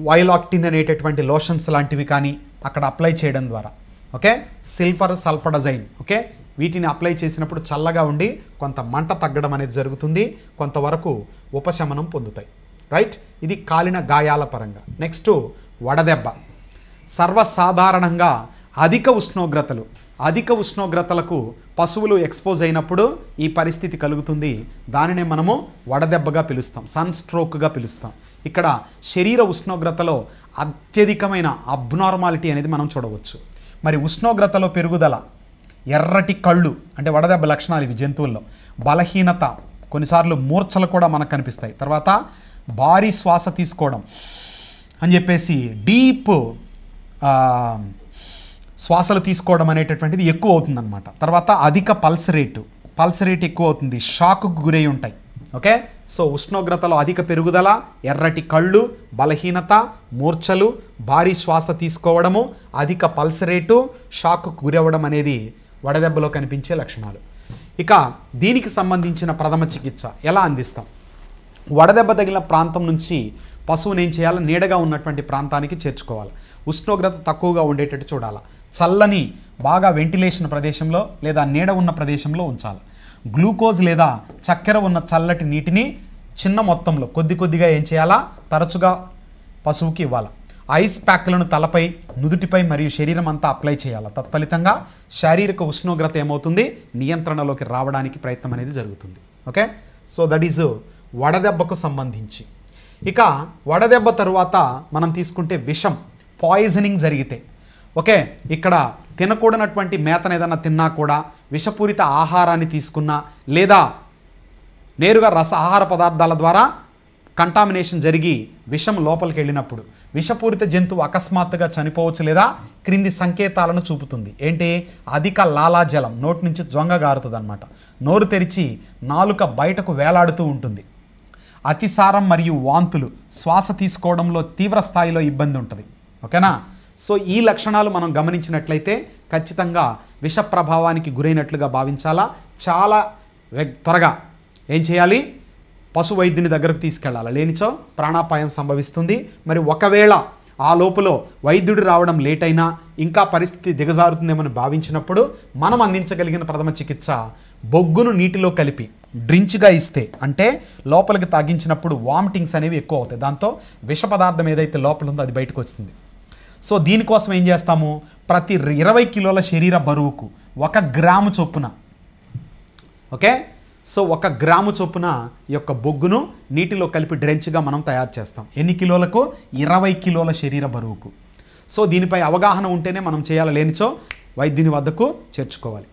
వైలాక్టిన్ అనేటటువంటి లోషన్స్ లాంటివి కానీ అక్కడ అప్లై చేయడం ద్వారా, ఓకే, సిల్వర్ సల్ఫడైజైన్, ఓకే, వీటిని అప్లై చేసినప్పుడు చల్లగా ఉండి కొంత మంట తగ్గడం అనేది జరుగుతుంది, కొంతవరకు ఉపశమనం పొందుతాయి. రైట్? ఇది కాలిన గాయాల పరంగా. నెక్స్ట్ వడదెబ్బ. సర్వసాధారణంగా అధిక ఉష్ణోగ్రతలకు పశువులు ఎక్స్పోజ్ అయినప్పుడు ఈ పరిస్థితి కలుగుతుంది. దానినే మనము వడదెబ్బగా పిలుస్తాం, సన్ స్ట్రోక్గా పిలుస్తాం. ఇక్కడ శరీర ఉష్ణోగ్రతలో అత్యధికమైన అబ్నార్మాలిటీ అనేది మనం చూడవచ్చు. మరి ఉష్ణోగ్రతలో పెరుగుదల, ఎర్రటి కళ్ళు అంటే వడదెబ్బ లక్షణాలు ఇవి జంతువుల్లో. బలహీనత, కొన్నిసార్లు మూర్ఛలు కూడా మనకు కనిపిస్తాయి. తర్వాత భారీ శ్వాస తీసుకోవడం అని చెప్పేసి డీప్ శ్వాసలు తీసుకోవడం అనేటటువంటిది ఎక్కువ అవుతుందన్నమాట. తర్వాత అధిక పల్స్ రేట్ ఎక్కువ అవుతుంది, షాక్కు గురై ఉంటాయి. ఓకే, సో ఉష్ణోగ్రతలో అధిక పెరుగుదల, ఎర్రటి కళ్ళు, బలహీనత, మూర్ఛలు, భారీ శ్వాస తీసుకోవడము, అధిక పల్స్ రేటు, షాక్కు గురవ్వడం అనేది వడదెబ్బలో కనిపించే లక్షణాలు. ఇక దీనికి సంబంధించిన ప్రథమ చికిత్స ఎలా అందిస్తాం? వడదెబ్బ తగిలిన ప్రాంతం నుంచి పశువుని ఏం చేయాలి, నీడగా ఉన్నటువంటి ప్రాంతానికి చేర్చుకోవాలి. ఉష్ణోగ్రత తక్కువగా ఉండేటట్టు చూడాలి. చల్లని బాగా వెంటిలేషన్ ప్రదేశంలో లేదా నీడ ఉన్న ప్రదేశంలో ఉంచాలి. గ్లూకోజ్ లేదా చక్కెర ఉన్న చల్లటి నీటిని చిన్న మొత్తంలో కొద్దిగా ఏం చేయాలా, తరచుగా పశువుకి ఇవ్వాలి. ఐస్ ప్యాక్లను తలపై, నుదుటిపై మరియు శరీరం అంతా అప్లై చేయాలి. తత్ఫలితంగా శారీరక ఉష్ణోగ్రత ఏమవుతుంది, నియంత్రణలోకి రావడానికి ప్రయత్నం అనేది జరుగుతుంది. ఓకే, సో దట్ ఈజ్ వడదెబ్బకు సంబంధించి. ఇక వడదెబ్బ తరువాత మనం తీసుకుంటే విషం, పాయిజనింగ్ జరిగితే, ఓకే, ఇక్కడ తినకూడనటువంటి మేతను ఏదన్నా తిన్నా కూడా, విషపూరిత ఆహారాన్ని తీసుకున్నా, లేదా నేరుగా ఆహార పదార్థాల ద్వారా కంటామినేషన్ జరిగి విషం లోపలికి వెళ్ళినప్పుడు విషపూరిత జంతువు అకస్మాత్తుగా చనిపోవచ్చు లేదా క్రింది సంకేతాలను చూపుతుంది. ఏంటి? అధిక లాలాజలం, నోటి నుంచి జొంగ గారుతుంది అనమాట. నోరు తెరిచి నాలుక బయటకు వేలాడుతూ ఉంటుంది. అతిసారం మరియు వాంతులు, శ్వాస తీసుకోవడంలో తీవ్ర స్థాయిలో ఇబ్బంది ఉంటుంది. ఓకేనా? సో ఈ లక్షణాలు మనం గమనించినట్లయితే ఖచ్చితంగా విష ప్రభావానికి గురైనట్లుగా భావించాలా. చాలా త్వరగా ఏం చేయాలి, పశు వైద్యుని దగ్గరకు తీసుకెళ్ళాలి, లేనిచో ప్రాణాపాయం సంభవిస్తుంది. మరి ఒకవేళ ఆ లోపల వైద్యుడు రావడం లేట్ అయినా, ఇంకా పరిస్థితి దిగజారుతుందేమని భావించినప్పుడు మనం అందించగలిగిన ప్రథమ చికిత్స బొగ్గును నీటిలో కలిపి డ్రించ్గా ఇస్తే, అంటే లోపలికి తాగించినప్పుడు వామిటింగ్స్ అనేవి ఎక్కువ అవుతాయి. దాంతో విష పదార్థం ఏదైతే లోపల ఉందో అది బయటకు వస్తుంది. సో దీనికోసం ఏం చేస్తాము, ప్రతి 20 కిలోల శరీర బరువుకు 1 గ్రాము చొప్పున, ఓకే, సో 1 గ్రాము చొప్పున ఈ యొక్క బొగ్గును నీటిలో కలిపి డ్రెంచ్గా మనం తయారు చేస్తాం. ఎన్ని కిలోలకు? 20 కిలోల శరీర బరువుకు. సో దీనిపై అవగాహన ఉంటేనే మనం చేయాలి, లేనిచో వైద్యుని వద్దకు చేర్చుకోవాలి.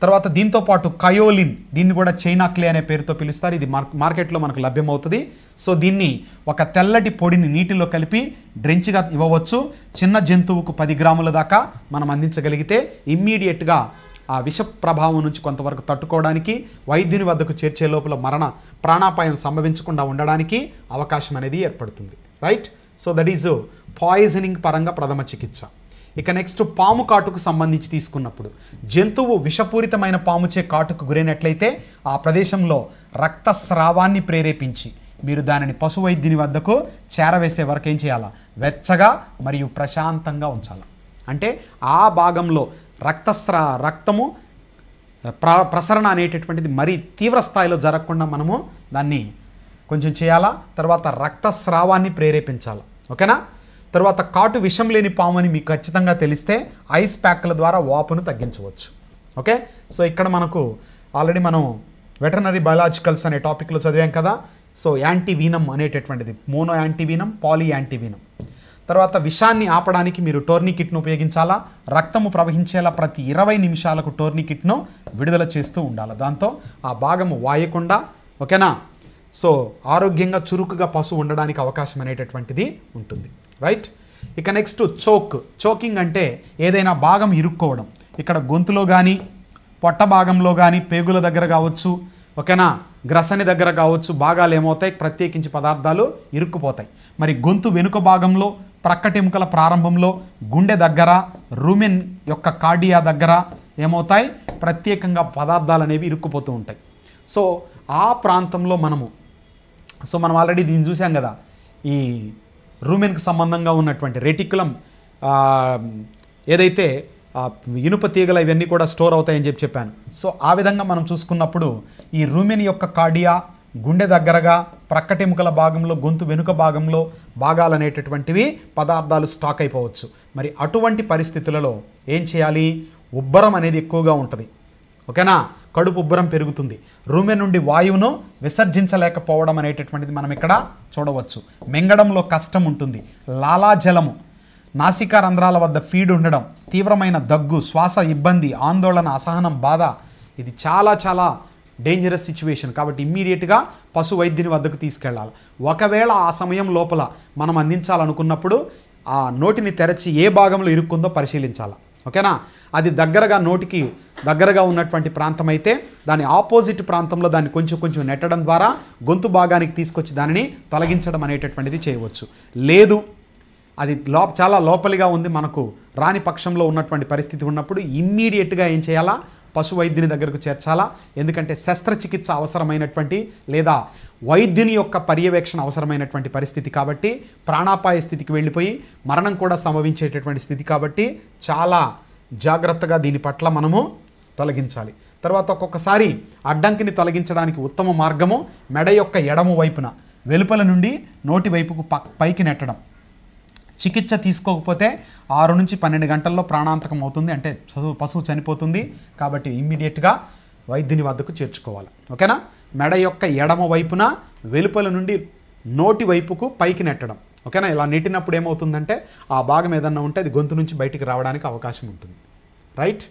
తర్వాత దీంతోపాటు కయోలిన్, దీన్ని కూడా చైనా క్లే అనే పేరుతో పిలుస్తారు. ఇది మార్కెట్లో మనకు లభ్యమవుతుంది. సో దీన్ని ఒక తెల్లటి పొడిని నీటిలో కలిపి డ్రెంచ్గా ఇవ్వవచ్చు. చిన్న జంతువుకు 10 గ్రాముల దాకా మనం అందించగలిగితే ఇమ్మీడియట్గా ఆ విష ప్రభావం నుంచి కొంతవరకు తట్టుకోవడానికి, వైద్యుని వద్దకు చేర్చే లోపల ప్రాణాపాయం సంభవించకుండా ఉండడానికి అవకాశం అనేది ఏర్పడుతుంది. Right? So that is poisoning పరంగా ప్రథమ చికిత్స. ఇక నెక్స్ట్ పాము కాటుకు సంబంధించి తీసుకున్నప్పుడు, జంతువు విషపూరితమైన పాముచే కాటుకు గురైనట్లయితే ఆ ప్రదేశంలో రక్తస్రావాన్ని ప్రేరేపించి మీరు దానిని పశు వైద్యుని వద్దకు చేరవేసే వరకు ఏం చేయాలా? వెచ్చగా మరియు ప్రశాంతంగా ఉంచాలి. అంటే ఆ భాగంలో రక్తము ప్రసరణ అనేటటువంటిది మరీ తీవ్ర స్థాయిలో జరగకుండా మనము దాన్ని కొంచెం చేయాలా. తర్వాత రక్తస్రావాన్ని ప్రేరేపించాలి. ఓకేనా? తర్వాత కాటు విషం లేని పాము అని మీకు ఖచ్చితంగా తెలిస్తే ఐస్ ప్యాక్ల ద్వారా వాపును తగ్గించవచ్చు. ఓకే, సో ఇక్కడ మనకు ఆల్రెడీ మనం వెటర్నరీ బయాలజికల్స్ అనే టాపిక్లో చదివాం కదా. సో యాంటీవీనం అనేటటువంటిది మోనో యాంటీవీనం, పాలీ యాంటీవీనం. తర్వాత విషాన్ని ఆపడానికి మీరు టోర్నికిట్ను ఉపయోగించాలా. రక్తము ప్రవహించేలా ప్రతి 20 నిమిషాలకు టోర్నికిట్ను విడుదల చేస్తూ ఉండాలి. దాంతో ఆ భాగము వాయకుండా, ఓకేనా, సో ఆరోగ్యంగా చురుకుగా పశువు ఉండడానికి అవకాశం అనేటటువంటిది ఉంటుంది. రైట్. ఇక నెక్స్ట్ చోకింగ్ అంటే ఏదైనా భాగం ఇరుక్కోవడం. ఇక్కడ గొంతులో కానీ, పొట్ట భాగంలో కానీ, పేగుల దగ్గర కావచ్చు, ఓకేనా, గ్రసని దగ్గర కావచ్చు, భాగాలు ఏమవుతాయి? ప్రత్యేకించి పదార్థాలు ఇరుక్కుపోతాయి. మరి గొంతు వెనుక భాగంలో, ప్రక్కటెముకల ప్రారంభంలో, గుండె దగ్గర, రూమెన్ యొక్క కార్డియా దగ్గర ఏమవుతాయి? ప్రత్యేకంగా పదార్థాలు అనేవి ఇరుక్కుపోతూ ఉంటాయి. సో ఆ ప్రాంతంలో మనం ఆల్రెడీ దీన్ని చూసాం కదా. ఈ రూమెన్కి సంబంధంగా ఉన్నటువంటి రెటిక్యులం ఏదైతే ఇనుప తీగలు ఇవన్నీ కూడా స్టోర్ అవుతాయని చెప్పాను. సో ఆ విధంగా మనం చూసుకున్నప్పుడు ఈ రూమెన్ యొక్క కార్డియా గుండె దగ్గరగా, ప్రక్కటెముకల భాగంలో, గొంతు వెనుక భాగంలో భాగాలు అనేటటువంటివి పదార్థాలు స్టాక్ అయిపోవచ్చు. మరి అటువంటి పరిస్థితులలో ఏం చేయాలి? ఉబ్బరం అనేది ఎక్కువగా ఉంటుంది. ఓకేనా? కడుపు ఉబ్బరం పెరుగుతుంది. రూమెన్ నుండి వాయువును విసర్జించలేకపోవడం అనేటటువంటిది మనం ఇక్కడ చూడవచ్చు. మింగడంలో కష్టం ఉంటుంది. లాలాజలము, నాసికా రంధ్రాల వద్ద ఫీడ్ ఉండడం, తీవ్రమైన దగ్గు, శ్వాస ఇబ్బంది, ఆందోళన, అసహనం, బాధ, ఇది చాలా చాలా డేంజరస్ సిచ్యువేషన్. కాబట్టి ఇమ్మీడియట్గా పశు వైద్యుని వద్దకు తీసుకెళ్ళాలి. ఒకవేళ ఆ సమయం లోపల మనం అందించాలనుకున్నప్పుడు ఆ నోటిని తెరచి ఏ భాగంలో ఇరుక్కుందో పరిశీలించాలి. ఓకేనా? అది నోటికి దగ్గరగా ఉన్నటువంటి ప్రాంతం అయితే దాని ఆపోజిట్ ప్రాంతంలో దాన్ని కొంచెం నెట్టడం ద్వారా గొంతు భాగానికి తీసుకొచ్చి దానిని తొలగించడం అనేటటువంటిది చేయవచ్చు. లేదు అది చాలా లోపలిగా ఉంది, మనకు రాని పక్షంలో ఉన్నటువంటి పరిస్థితి ఉన్నప్పుడు ఇమ్మీడియట్గా ఏం చేయాలా? పశు వైద్యుని దగ్గరకు చేర్చాలా. ఎందుకంటే శస్త్రచికిత్స అవసరమైనటువంటి లేదా వైద్యుని యొక్క పర్యవేక్షణ అవసరమైనటువంటి పరిస్థితి కాబట్టి, ప్రాణాపాయ స్థితికి వెళ్ళిపోయి మరణం కూడా సంభవించేటటువంటి స్థితి కాబట్టి చాలా జాగ్రత్తగా దీని పట్ల మనము తొలగించాలి. తర్వాత ఒక్కొక్కసారి అడ్డంకిని తొలగించడానికి ఉత్తమ మార్గము మెడ యొక్క ఎడమ వైపున వెలుపల నుండి నోటి వైపుకు పైకి నెట్టడం. చికిత్స తీసుకోకపోతే 6 నుంచి 12 గంటల్లో ప్రాణాంతకం అవుతుంది, అంటే పశువు చనిపోతుంది. కాబట్టి ఇమ్మీడియట్గా వైద్యుని వద్దకు చేర్చుకోవాలి. ఓకేనా? మెడ యొక్క ఎడమ వైపున వెలుపల నుండి నోటి వైపుకు పైకి నెట్టడం. ఓకేనా? ఇలా నెట్టినప్పుడు ఏమవుతుందంటే ఆ భాగం ఏదన్నా ఉంటే అది గొంతు నుంచి బయటికి రావడానికి అవకాశం ఉంటుంది. రైట్.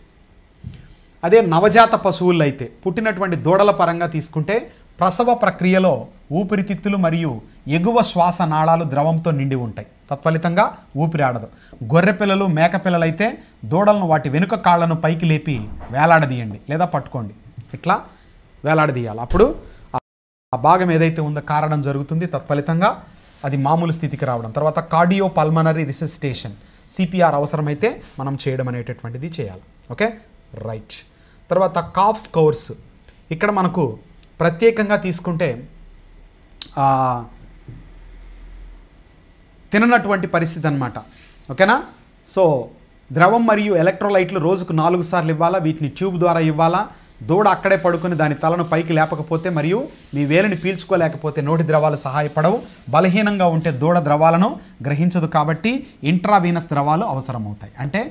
అదే నవజాత పశువుల్లో అయితే పుట్టినటువంటి దూడల పరంగా తీసుకుంటే ప్రసవ ప్రక్రియలో ఊపిరితిత్తులు మరియు ఎగువ శ్వాస నాళాలు ద్రవంతో నిండి ఉంటాయి. తత్ఫలితంగా ఊపిరి ఆడదు. గొర్రె పిల్లలు, మేక పిల్లలైతే దూడలను వాటి వెనుక కాళ్లను పైకి లేపి వేలాడదీయండి లేదా పట్టుకోండి. ఇట్లా వేలాడదీయాలి. అప్పుడు ఆ భాగం ఏదైతే ఉందో కారణం జరుగుతుంది. తత్ఫలితంగా అది మామూలు స్థితికి రావడం. తర్వాత కార్డియో పల్మనరీ రిససిటేషన్, సిపిఆర్ అవసరమైతే మనం చేయడం అనేటటువంటిది చేయాలి. Okay, right. తర్వాత కాఫ్ స్కోర్స్. ఇక్కడ మనకు ప్రత్యేకంగా తీసుకుంటే తిననటువంటి పరిస్థితి అన్నమాట. ఓకేనా? సో ద్రవం మరియు ఎలక్ట్రోలైట్లు రోజుకు 4 సార్లు ఇవ్వాలా. వీటిని ట్యూబ్ ద్వారా ఇవ్వాలా. దూడ అక్కడే పడుకొని దాని తలను పైకి లేపకపోతే మరియు మీ వేలిని పీల్చుకోలేకపోతే నోటి ద్రవాలు సహాయపడవు. బలహీనంగా ఉంటే దూడ ద్రవాలను గ్రహించదు. కాబట్టి ఇంట్రావీనస్ ద్రవాలు అవసరమవుతాయి. అంటే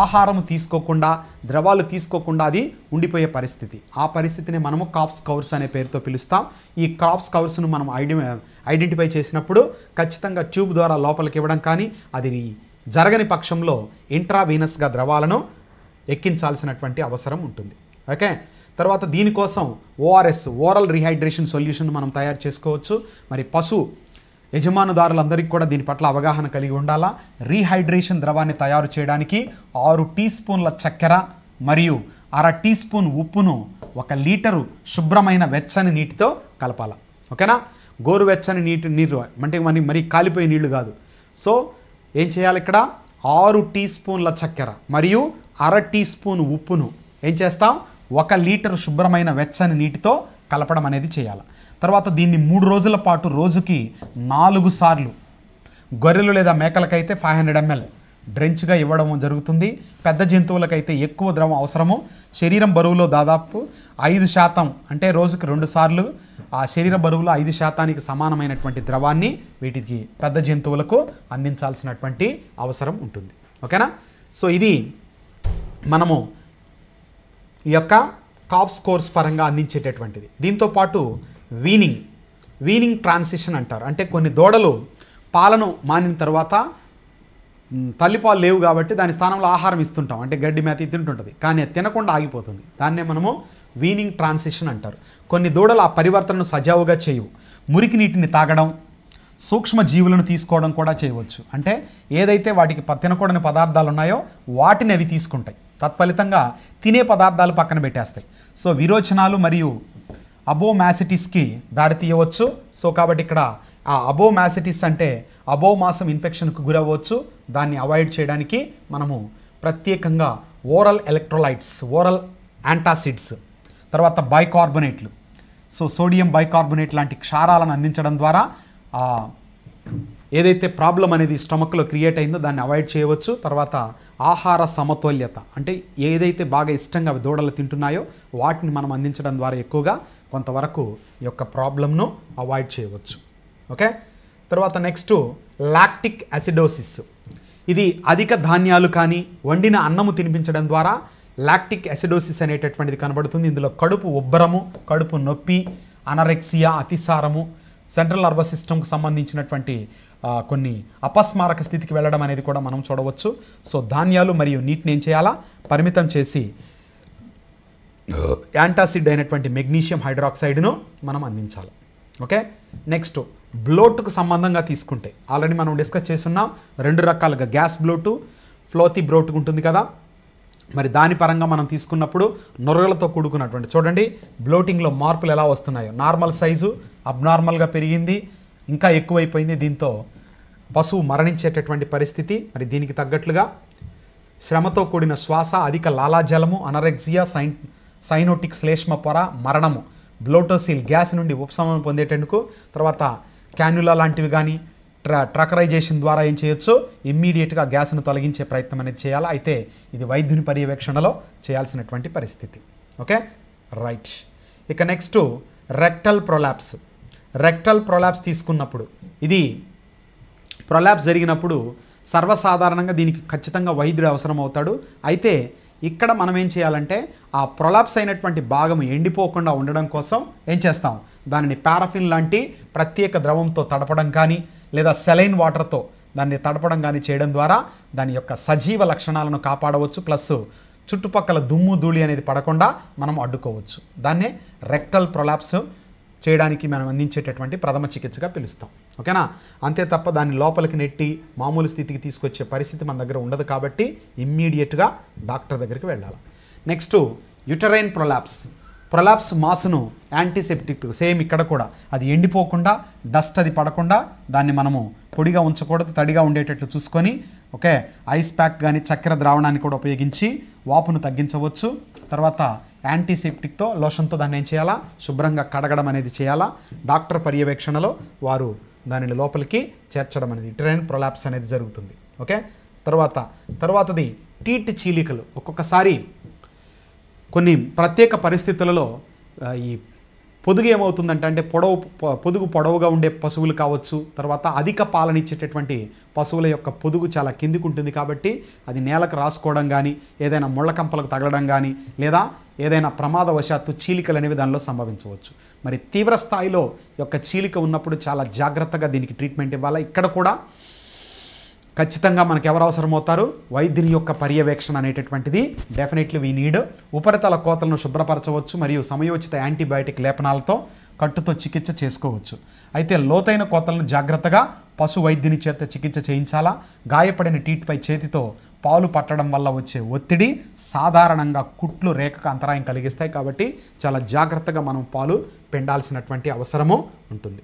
ఆహారం తీసుకోకుండా, ద్రవాలు తీసుకోకుండా అది ఉండిపోయే పరిస్థితి. ఆ పరిస్థితిని మనము కాఫ్ స్కౌర్స్ అనే పేరుతో పిలుస్తాం. ఈ కాఫ్ స్కౌర్స్ను మనం ఐడెంటిఫై చేసినప్పుడు ఖచ్చితంగా ట్యూబ్ ద్వారా లోపలికి ఇవ్వడం, కానీ అది జరగని పక్షంలో ఇంట్రావీనస్గా ద్రవాలను ఎక్కించాల్సినటువంటి అవసరం ఉంటుంది. ఓకే. తర్వాత దీనికోసం ఓఆర్ఎస్, ఓరల్ రీహైడ్రేషన్ సొల్యూషన్ మనం తయారు చేసుకోవచ్చు. మరి పశు యజమానుదారులందరికీ కూడా దీని పట్ల అవగాహన కలిగి ఉండాలా. రీహైడ్రేషన్ ద్రవాన్ని తయారు చేయడానికి 6 టీ స్పూన్ల చక్కెర మరియు 1/2 టీ స్పూన్ ఉప్పును 1 లీటరు శుభ్రమైన వెచ్చని నీటితో కలపాల. ఓకేనా? గోరువెచ్చని నీరు అంటే మరి కాలిపోయే నీళ్లు కాదు. సో ఏం చేయాలి? ఇక్కడ 6 టీ స్పూన్ల చక్కెర మరియు 1/2 టీ స్పూన్ ఉప్పును ఏం చేస్తాం? 1 లీటరు శుభ్రమైన వెచ్చని నీటితో కలపడం అనేది చేయాలి. తర్వాత దీన్ని 3 రోజుల పాటు రోజుకి 4 సార్లు గొర్రెలు లేదా మేకలకైతే 500 ml డ్రెంచ్గా ఇవ్వడం జరుగుతుంది. పెద్ద జంతువులకైతే ఎక్కువ ద్రవం అవసరము. శరీరం బరువులో దాదాపు 5% అంటే రోజుకి 2 సార్లు ఆ శరీర బరువులో 5% సమానమైనటువంటి ద్రవాన్ని వీటికి పెద్ద జంతువులకు అందించాల్సినటువంటి అవసరం ఉంటుంది. ఓకేనా? సో ఇది మనము ఈ యొక్క కాఫ్ స్కోర్స్ పరంగా అందించేటటువంటిది. దీంతోపాటు వీనింగ్ ట్రాన్సిషన్ అంటారు. అంటే కొన్ని దూడలు పాలను మానిన తర్వాత తల్లిపాలు లేవు కాబట్టి దాని స్థానంలో ఆహారం ఇస్తుంటాం, అంటే గడ్డి మేత తింటుంటుంది, కానీ అది తినకుండా ఆగిపోతుంది. దాన్నే మనము వీనింగ్ ట్రాన్సిషన్ అంటారు. కొన్ని దూడలు ఆ పరివర్తనను సజావుగా చేయవు. మురికి నీటిని తాగడం, సూక్ష్మ జీవులను తీసుకోవడం కూడా చేయవచ్చు. అంటే ఏదైతే వాటికి తినకూడని పదార్థాలు ఉన్నాయో వాటిని అవి తీసుకుంటాయి. తత్ఫలితంగా తినే పదార్థాలు పక్కన పెట్టేస్తాయి. సో విరోచనాలు మరియు అబోమాసిటిస్కి దారితీయవచ్చు. సో కాబట్టి ఇక్కడ ఆ అబోమాసిటిస్ అంటే అబోమాసం ఇన్ఫెక్షన్కు గురవ్వచ్చు. దాన్ని అవాయిడ్ చేయడానికి మనము ప్రత్యేకంగా ఓరల్ ఎలక్ట్రోలైట్స్, ఓరల్ యాంటాసిడ్స్, తర్వాత బైకార్బోనేట్లు, సో సోడియం బైకార్బోనేట్ లాంటి క్షారాలను అందించడం ద్వారా ఏదైతే ప్రాబ్లం అనేది స్టమక్లో క్రియేట్ అయిందో దాన్ని అవాయిడ్ చేయవచ్చు. తర్వాత ఆహార సమతుల్యత, అంటే ఏదైతే బాగా ఇష్టంగా అవి దూడలు తింటున్నాయో వాటిని మనం అందించడం ద్వారా ఎక్కువగా కొంతవరకు ఈ యొక్క ప్రాబ్లంను అవాయిడ్ చేయవచ్చు. ఓకే, తర్వాత నెక్స్ట్ లాక్టిక్ యాసిడోసిస్. ఇది అధిక ధాన్యాలు కానీ వండిన అన్నము తినిపించడం ద్వారా లాక్టిక్ యాసిడోసిస్ అనేటటువంటిది కనబడుతుంది. ఇందులో కడుపు ఉబ్బరము, కడుపు నొప్పి, అనరెక్సియా, అతిసారము, సెంట్రల్ నర్వస్ సిస్టమ్కి సంబంధించినటువంటి కొన్ని అపస్మారక స్థితికి వెళ్ళడం అనేది కూడా మనం చూడవచ్చు. సో ధాన్యాలు మరియు నీటిని ఏం చేయాలా, పరిమితం చేసి యాంటాసిడ్ అయినటువంటి మెగ్నీషియం హైడ్రాక్సైడ్ను మనం అందించాలి. ఓకే, నెక్స్ట్ బ్లోట్కు సంబంధంగా తీసుకుంటే ఆల్రెడీ మనం డిస్కస్ చేస్తున్నాం 2 రకాలుగా, గ్యాస్ బ్లోటు, ఫ్లోతీ బ్లోట్ ఉంటుంది కదా. మరి దాని పరంగా మనం తీసుకున్నప్పుడు నొరగలతో కూడుకున్నటువంటి, చూడండి బ్లోటింగ్లో మార్పులు ఎలా వస్తున్నాయో, నార్మల్ సైజు అబ్నార్మల్గా పెరిగింది, ఇంకా ఎక్కువైపోయింది. దీంతో పశువు మరణించేటటువంటి పరిస్థితి. మరి దీనికి తగ్గట్లుగా శ్రమతో కూడిన శ్వాస, అధిక లాలాజలము, అనరెక్సియా, సైనోటిక్ శ్లేష్మ పొర, మరణము, బ్లోటోసిల్ గ్యాస్ నుండి ఉపశమనం పొందేటందుకు, తర్వాత క్యాన్యులా లాంటివి కానీ ట్రకరైజేషన్ ద్వారా ఏం చేయొచ్చు, ఇమ్మీడియట్గా గ్యాస్ను తొలగించే ప్రయత్నం అనేది చేయాలి. అయితే ఇది వైద్యుని పర్యవేక్షణలో చేయాల్సినటువంటి పరిస్థితి. Okay, right. ఇక next rectal prolapse. Rectal prolapse తీసుకున్నప్పుడు, ఇది ప్రొలాప్స్ జరిగినప్పుడు సర్వసాధారణంగా దీనికి ఖచ్చితంగా వైద్యుడు అవసరం అవుతాడు. అయితే ఇక్కడ మనం ఏం చేయాలంటే ఆ ప్రొలాప్స్ అయినటువంటి భాగం ఎండిపోకుండా ఉండడం కోసం ఏం చేస్తాం, దానిని పారాఫిన్ లాంటి ప్రత్యేక ద్రవంతో తడపడం కానీ లేదా సెలైన్ వాటర్తో దాన్ని తడపడం కానీ చేయడం ద్వారా దాని యొక్క సజీవ లక్షణాలను కాపాడవచ్చు. ప్లస్ చుట్టుపక్కల దుమ్ము ధూళి అనేది పడకుండా మనం అడ్డుకోవచ్చు. దాన్నే రెక్టల్ ప్రొలాప్స్ చేయడానికి మనం అందించేటటువంటి ప్రథమ చికిత్సగా పిలుస్తాం. ఓకేనా? అంతే తప్ప దాన్ని లోపలికి నెట్టి మామూలు స్థితికి తీసుకొచ్చే పరిస్థితి మన దగ్గర ఉండదు కాబట్టి ఇమ్మీడియట్గా డాక్టర్ దగ్గరికి వెళ్ళాలి. Next uterine prolapse. ప్రొలాప్స్ మాస్ను యాంటీసెప్టిక్, సేమ్ ఇక్కడ కూడా అది ఎండిపోకుండా డస్ట్ అది పడకుండా దాన్ని మనము పొడిగా ఉంచకూడదు, తడిగా ఉండేటట్లు చూసుకొని ఓకే ఐస్ ప్యాక్ కానీ చక్కెర ద్రావణాన్ని కూడా ఉపయోగించి వాపును తగ్గించవచ్చు. తర్వాత యాంటీసెప్టిక్తో లోషన్తో దాన్ని ఏం చేయాలా, శుభ్రంగా కడగడం అనేది చేయాలా. డాక్టర్ పర్యవేక్షణలో వారు దానిని లోపలికి చేర్చడం అనేది యుటరైన్ ప్రొలాప్స్ అనేది జరుగుతుంది. ఓకే, తర్వాతది టీట్ చీలికలు. ఒక్కొక్కసారి కొన్ని ప్రత్యేక పరిస్థితులలో ఈ పొదుగు ఏమవుతుందంటే, అంటే పొదుగు పొడవుగా ఉండే పశువులు కావచ్చు, తర్వాత అధిక పాలనిచ్చేటటువంటి పశువుల యొక్క పొదుగు చాలా కిందికి ఉంటుంది కాబట్టి అది నేలకు రాసుకోవడం కానీ, ఏదైనా ముళ్ళ కంపలకు తగలడం కానీ, లేదా ఏదైనా ప్రమాదవశాత్తు చీలికలు అనేవి దానిలో సంభవించవచ్చు. మరి తీవ్ర స్థాయిలో యొక్క చీలిక ఉన్నప్పుడు చాలా జాగ్రత్తగా దీనికి ట్రీట్మెంట్ ఇవ్వాలి. ఇక్కడ కూడా ఖచ్చితంగా మనకు ఎవరు అవసరమవుతారు, వైద్యుని యొక్క పర్యవేక్షణ అనేటటువంటిది డెఫినెట్లీ వీ నీడ్. ఉపరితల కోతలను శుభ్రపరచవచ్చు మరియు సమయోచిత యాంటీబయాటిక్ లేపనాలతో కట్టుతో చికిత్స చేసుకోవచ్చు. అయితే లోతైన కోతలను జాగ్రత్తగా పశు వైద్యుని చేత చికిత్స చేయించాలా. గాయపడిన టీట్పై చేతితో పాలు పట్టడం వల్ల వచ్చే ఒత్తిడి సాధారణంగా కుట్లు రేఖకు అంతరాయం కలిగిస్తాయి కాబట్టి చాలా జాగ్రత్తగా మనం పాలు పిండాల్సినటువంటి అవసరము ఉంటుంది.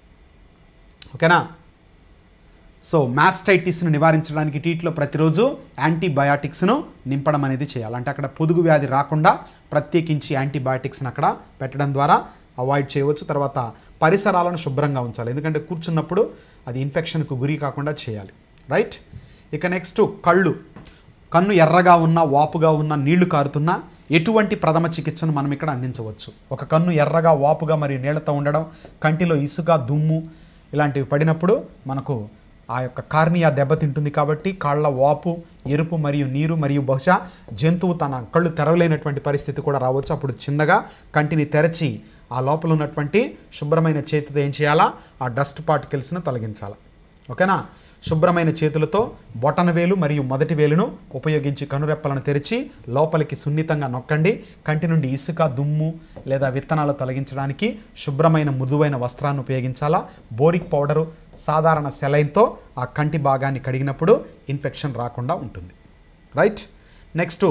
ఓకేనా? సో మాస్టైటిస్ను నివారించడానికి టీట్లో ప్రతిరోజు యాంటీబయాటిక్స్ను నింపడం అనేది చేయాలి. అంటే అక్కడ పొదుగు వ్యాధి రాకుండా ప్రత్యేకించి యాంటీబయాటిక్స్ని అక్కడ పెట్టడం ద్వారా అవాయిడ్ చేయవచ్చు. తర్వాత పరిసరాలను శుభ్రంగా ఉంచాలి, ఎందుకంటే కూర్చున్నప్పుడు అది ఇన్ఫెక్షన్కు గురి కాకుండా చేయాలి. రైట్. ఇక నెక్స్ట్ కన్ను ఎర్రగా ఉన్న, వాపుగా ఉన్న, నీళ్లు కారుతున్నా ఎటువంటి ప్రథమ చికిత్సను మనం ఇక్కడ అందించవచ్చు. ఒక కన్ను ఎర్రగా, వాపుగా మరియు నీళ్లతో ఉండడం, కంటిలో ఇసుక, దుమ్ము ఇలాంటివి పడినప్పుడు మనకు ఆ యొక్క కార్నియా దెబ్బతింటుంది. కాబట్టి కాళ్ళ వాపు, ఎరుపు మరియు నీరు మరియు బహుశా జంతువు తన కళ్ళు తెరవలేనటువంటి పరిస్థితి కూడా రావచ్చు. అప్పుడు చిన్నగా కంటిని తెరచి ఆ లోపల ఉన్నటువంటి శుభ్రమైన చేతితో ఏం చేయాలా, ఆ డస్ట్ పార్టికల్స్ను తొలగించాలి. ఓకేనా. శుభ్రమైన చేతులతో బొటన వేలు మరియు మొదటి వేలును ఉపయోగించి కనురెప్పలను తెరిచి లోపలికి సున్నితంగా నొక్కండి. కంటి నుండి ఇసుక, దుమ్ము లేదా విత్తనాలు తొలగించడానికి శుభ్రమైన మృదువైన వస్త్రాన్ని ఉపయోగించాలా. బోరిక్ పౌడరు, సాధారణ సెలైన్తో ఆ కంటి భాగాన్ని కడిగినప్పుడు ఇన్ఫెక్షన్ రాకుండా ఉంటుంది. రైట్. నెక్స్ట్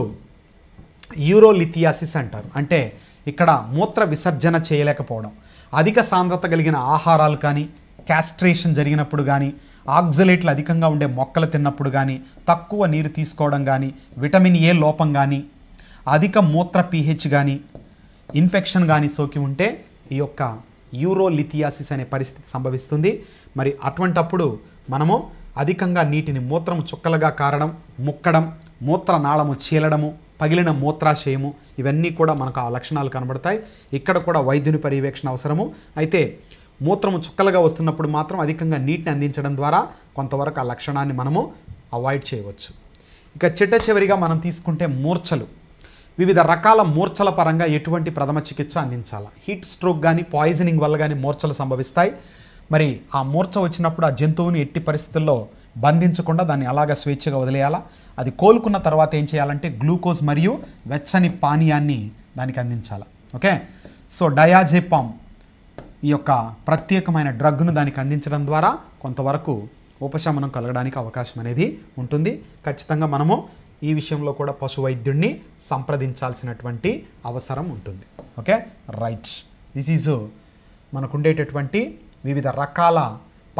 యూరోలిథియాసిస్ అంటారు. అంటే ఇక్కడ మూత్ర విసర్జన చేయలేకపోవడం, అధిక సాంద్రత కలిగిన ఆహారాలు కానీ, క్యాస్ట్రేషన్ జరిగినప్పుడు కానీ, ఆక్సలేట్లు అధికంగా ఉండే మొక్కలు తిన్నప్పుడు కానీ, తక్కువ నీరు తీసుకోవడం కానీ, విటమిన్ ఏ లోపం కానీ, అధిక మూత్ర pH కానీ, ఇన్ఫెక్షన్ కానీ సోకి ఉంటే ఈ యొక్క యూరోలిథియాసిస్ అనే పరిస్థితి సంభవిస్తుంది. మరి అటువంటప్పుడు మనము అధికంగా నీటిని మూత్రము చుక్కలుగా కారడం, ముక్కడం, మూత్రనాళము చీలడము, పగిలిన మూత్రాశయము ఇవన్నీ కూడా మనకు ఆ లక్షణాలు కనబడతాయి. ఇక్కడ కూడా వైద్యుని పర్యవేక్షణ అవసరము. అయితే మూత్రము చుక్కలుగా వస్తున్నప్పుడు మాత్రం అధికంగా నీటిని అందించడం ద్వారా కొంతవరకు ఆ లక్షణాన్ని మనము అవాయిడ్ చేయవచ్చు. ఇక చివరిగా మనం తీసుకుంటే మూర్ఛలు. వివిధ రకాల మూర్ఛల పరంగా ఎటువంటి ప్రథమ చికిత్స అందించాలా. హీట్ స్ట్రోక్ కానీ, పాయిజనింగ్ వల్ల కానీ మూర్ఛలు సంభవిస్తాయి. మరి ఆ మూర్ఛ వచ్చినప్పుడు ఆ జంతువుని ఎట్టి పరిస్థితుల్లో బంధించకుండా దాన్ని అలాగా స్వేచ్ఛగా వదిలేయాలా. అది కోలుకున్న తర్వాత ఏం చేయాలంటే గ్లూకోజ్ మరియు వెచ్చని పానీయాన్ని దానికి అందించాలి. ఓకే. సో డయాజెపామ్ ఈ యొక్క ప్రత్యేకమైన డ్రగ్ను దానికి అందించడం ద్వారా కొంతవరకు ఉపశమనం కలగడానికి అవకాశం అనేది ఉంటుంది. ఖచ్చితంగా మనము ఈ విషయంలో కూడా పశు వైద్యుడిని సంప్రదించాల్సినటువంటి అవసరం ఉంటుంది. ఓకే. రైట్. దిస్ ఈజ్ మనకు ఉండేటటువంటి వివిధ రకాల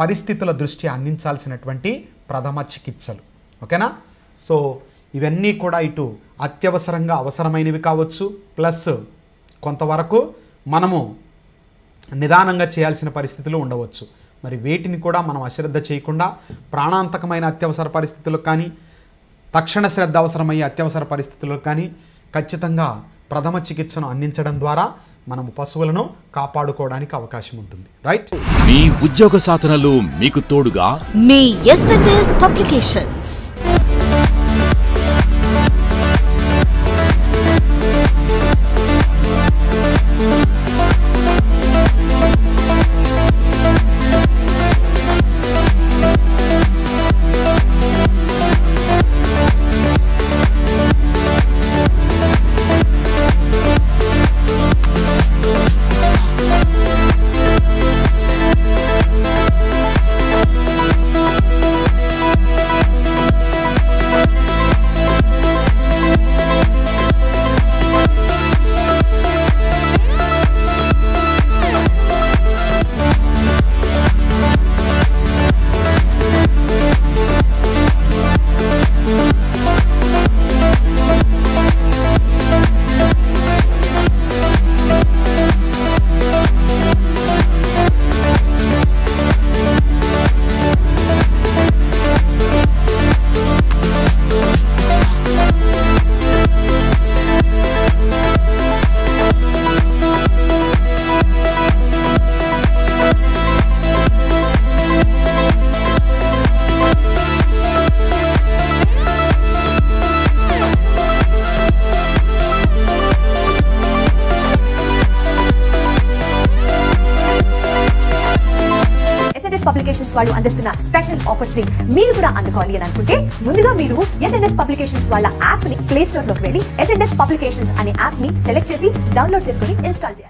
పరిస్థితుల దృష్ట్యా అందించాల్సినటువంటి ప్రథమ చికిత్సలు. ఓకేనా. సో ఇవన్నీ కూడా ఇటు అత్యవసరంగా అవసరమైనవి కావచ్చు, ప్లస్ కొంతవరకు మనము నిదానంగా చేయాల్సిన పరిస్థితులు ఉండవచ్చు. మరి వేటిని కూడా మనం అశ్రద్ధ చేయకుండా ప్రాణాంతకమైన అత్యవసర పరిస్థితులకు కానీ, తక్షణ శ్రద్ధ అవసరమయ్యే అత్యవసర పరిస్థితులకు కానీ ఖచ్చితంగా ప్రథమ చికిత్సను అందించడం ద్వారా మనము పశువులను కాపాడుకోవడానికి అవకాశం ఉంటుంది. రైట్.
మీ ఉద్యోగ సాధనలు మీకు తోడుగా
మీ S&S పబ్లికేషన్స్.
పబ్లికేషన్స్ వాళ్ళు అందిస్తున్న స్పెషల్ ఆఫర్స్ ని మీరు కూడా అందుకోవాలి అని అనుకుంటే ముందుగా మీరు S&S పబ్లికేషన్స్ వాళ్ళ యాప్ ని ప్లే స్టోర్ లోకి వెళ్ళి S&S పబ్లికేషన్స్ అనే యాప్ ని సెలెక్ట్ చేసి డౌన్లోడ్ చేసుకొని ఇన్స్టాల్ చేయాలి.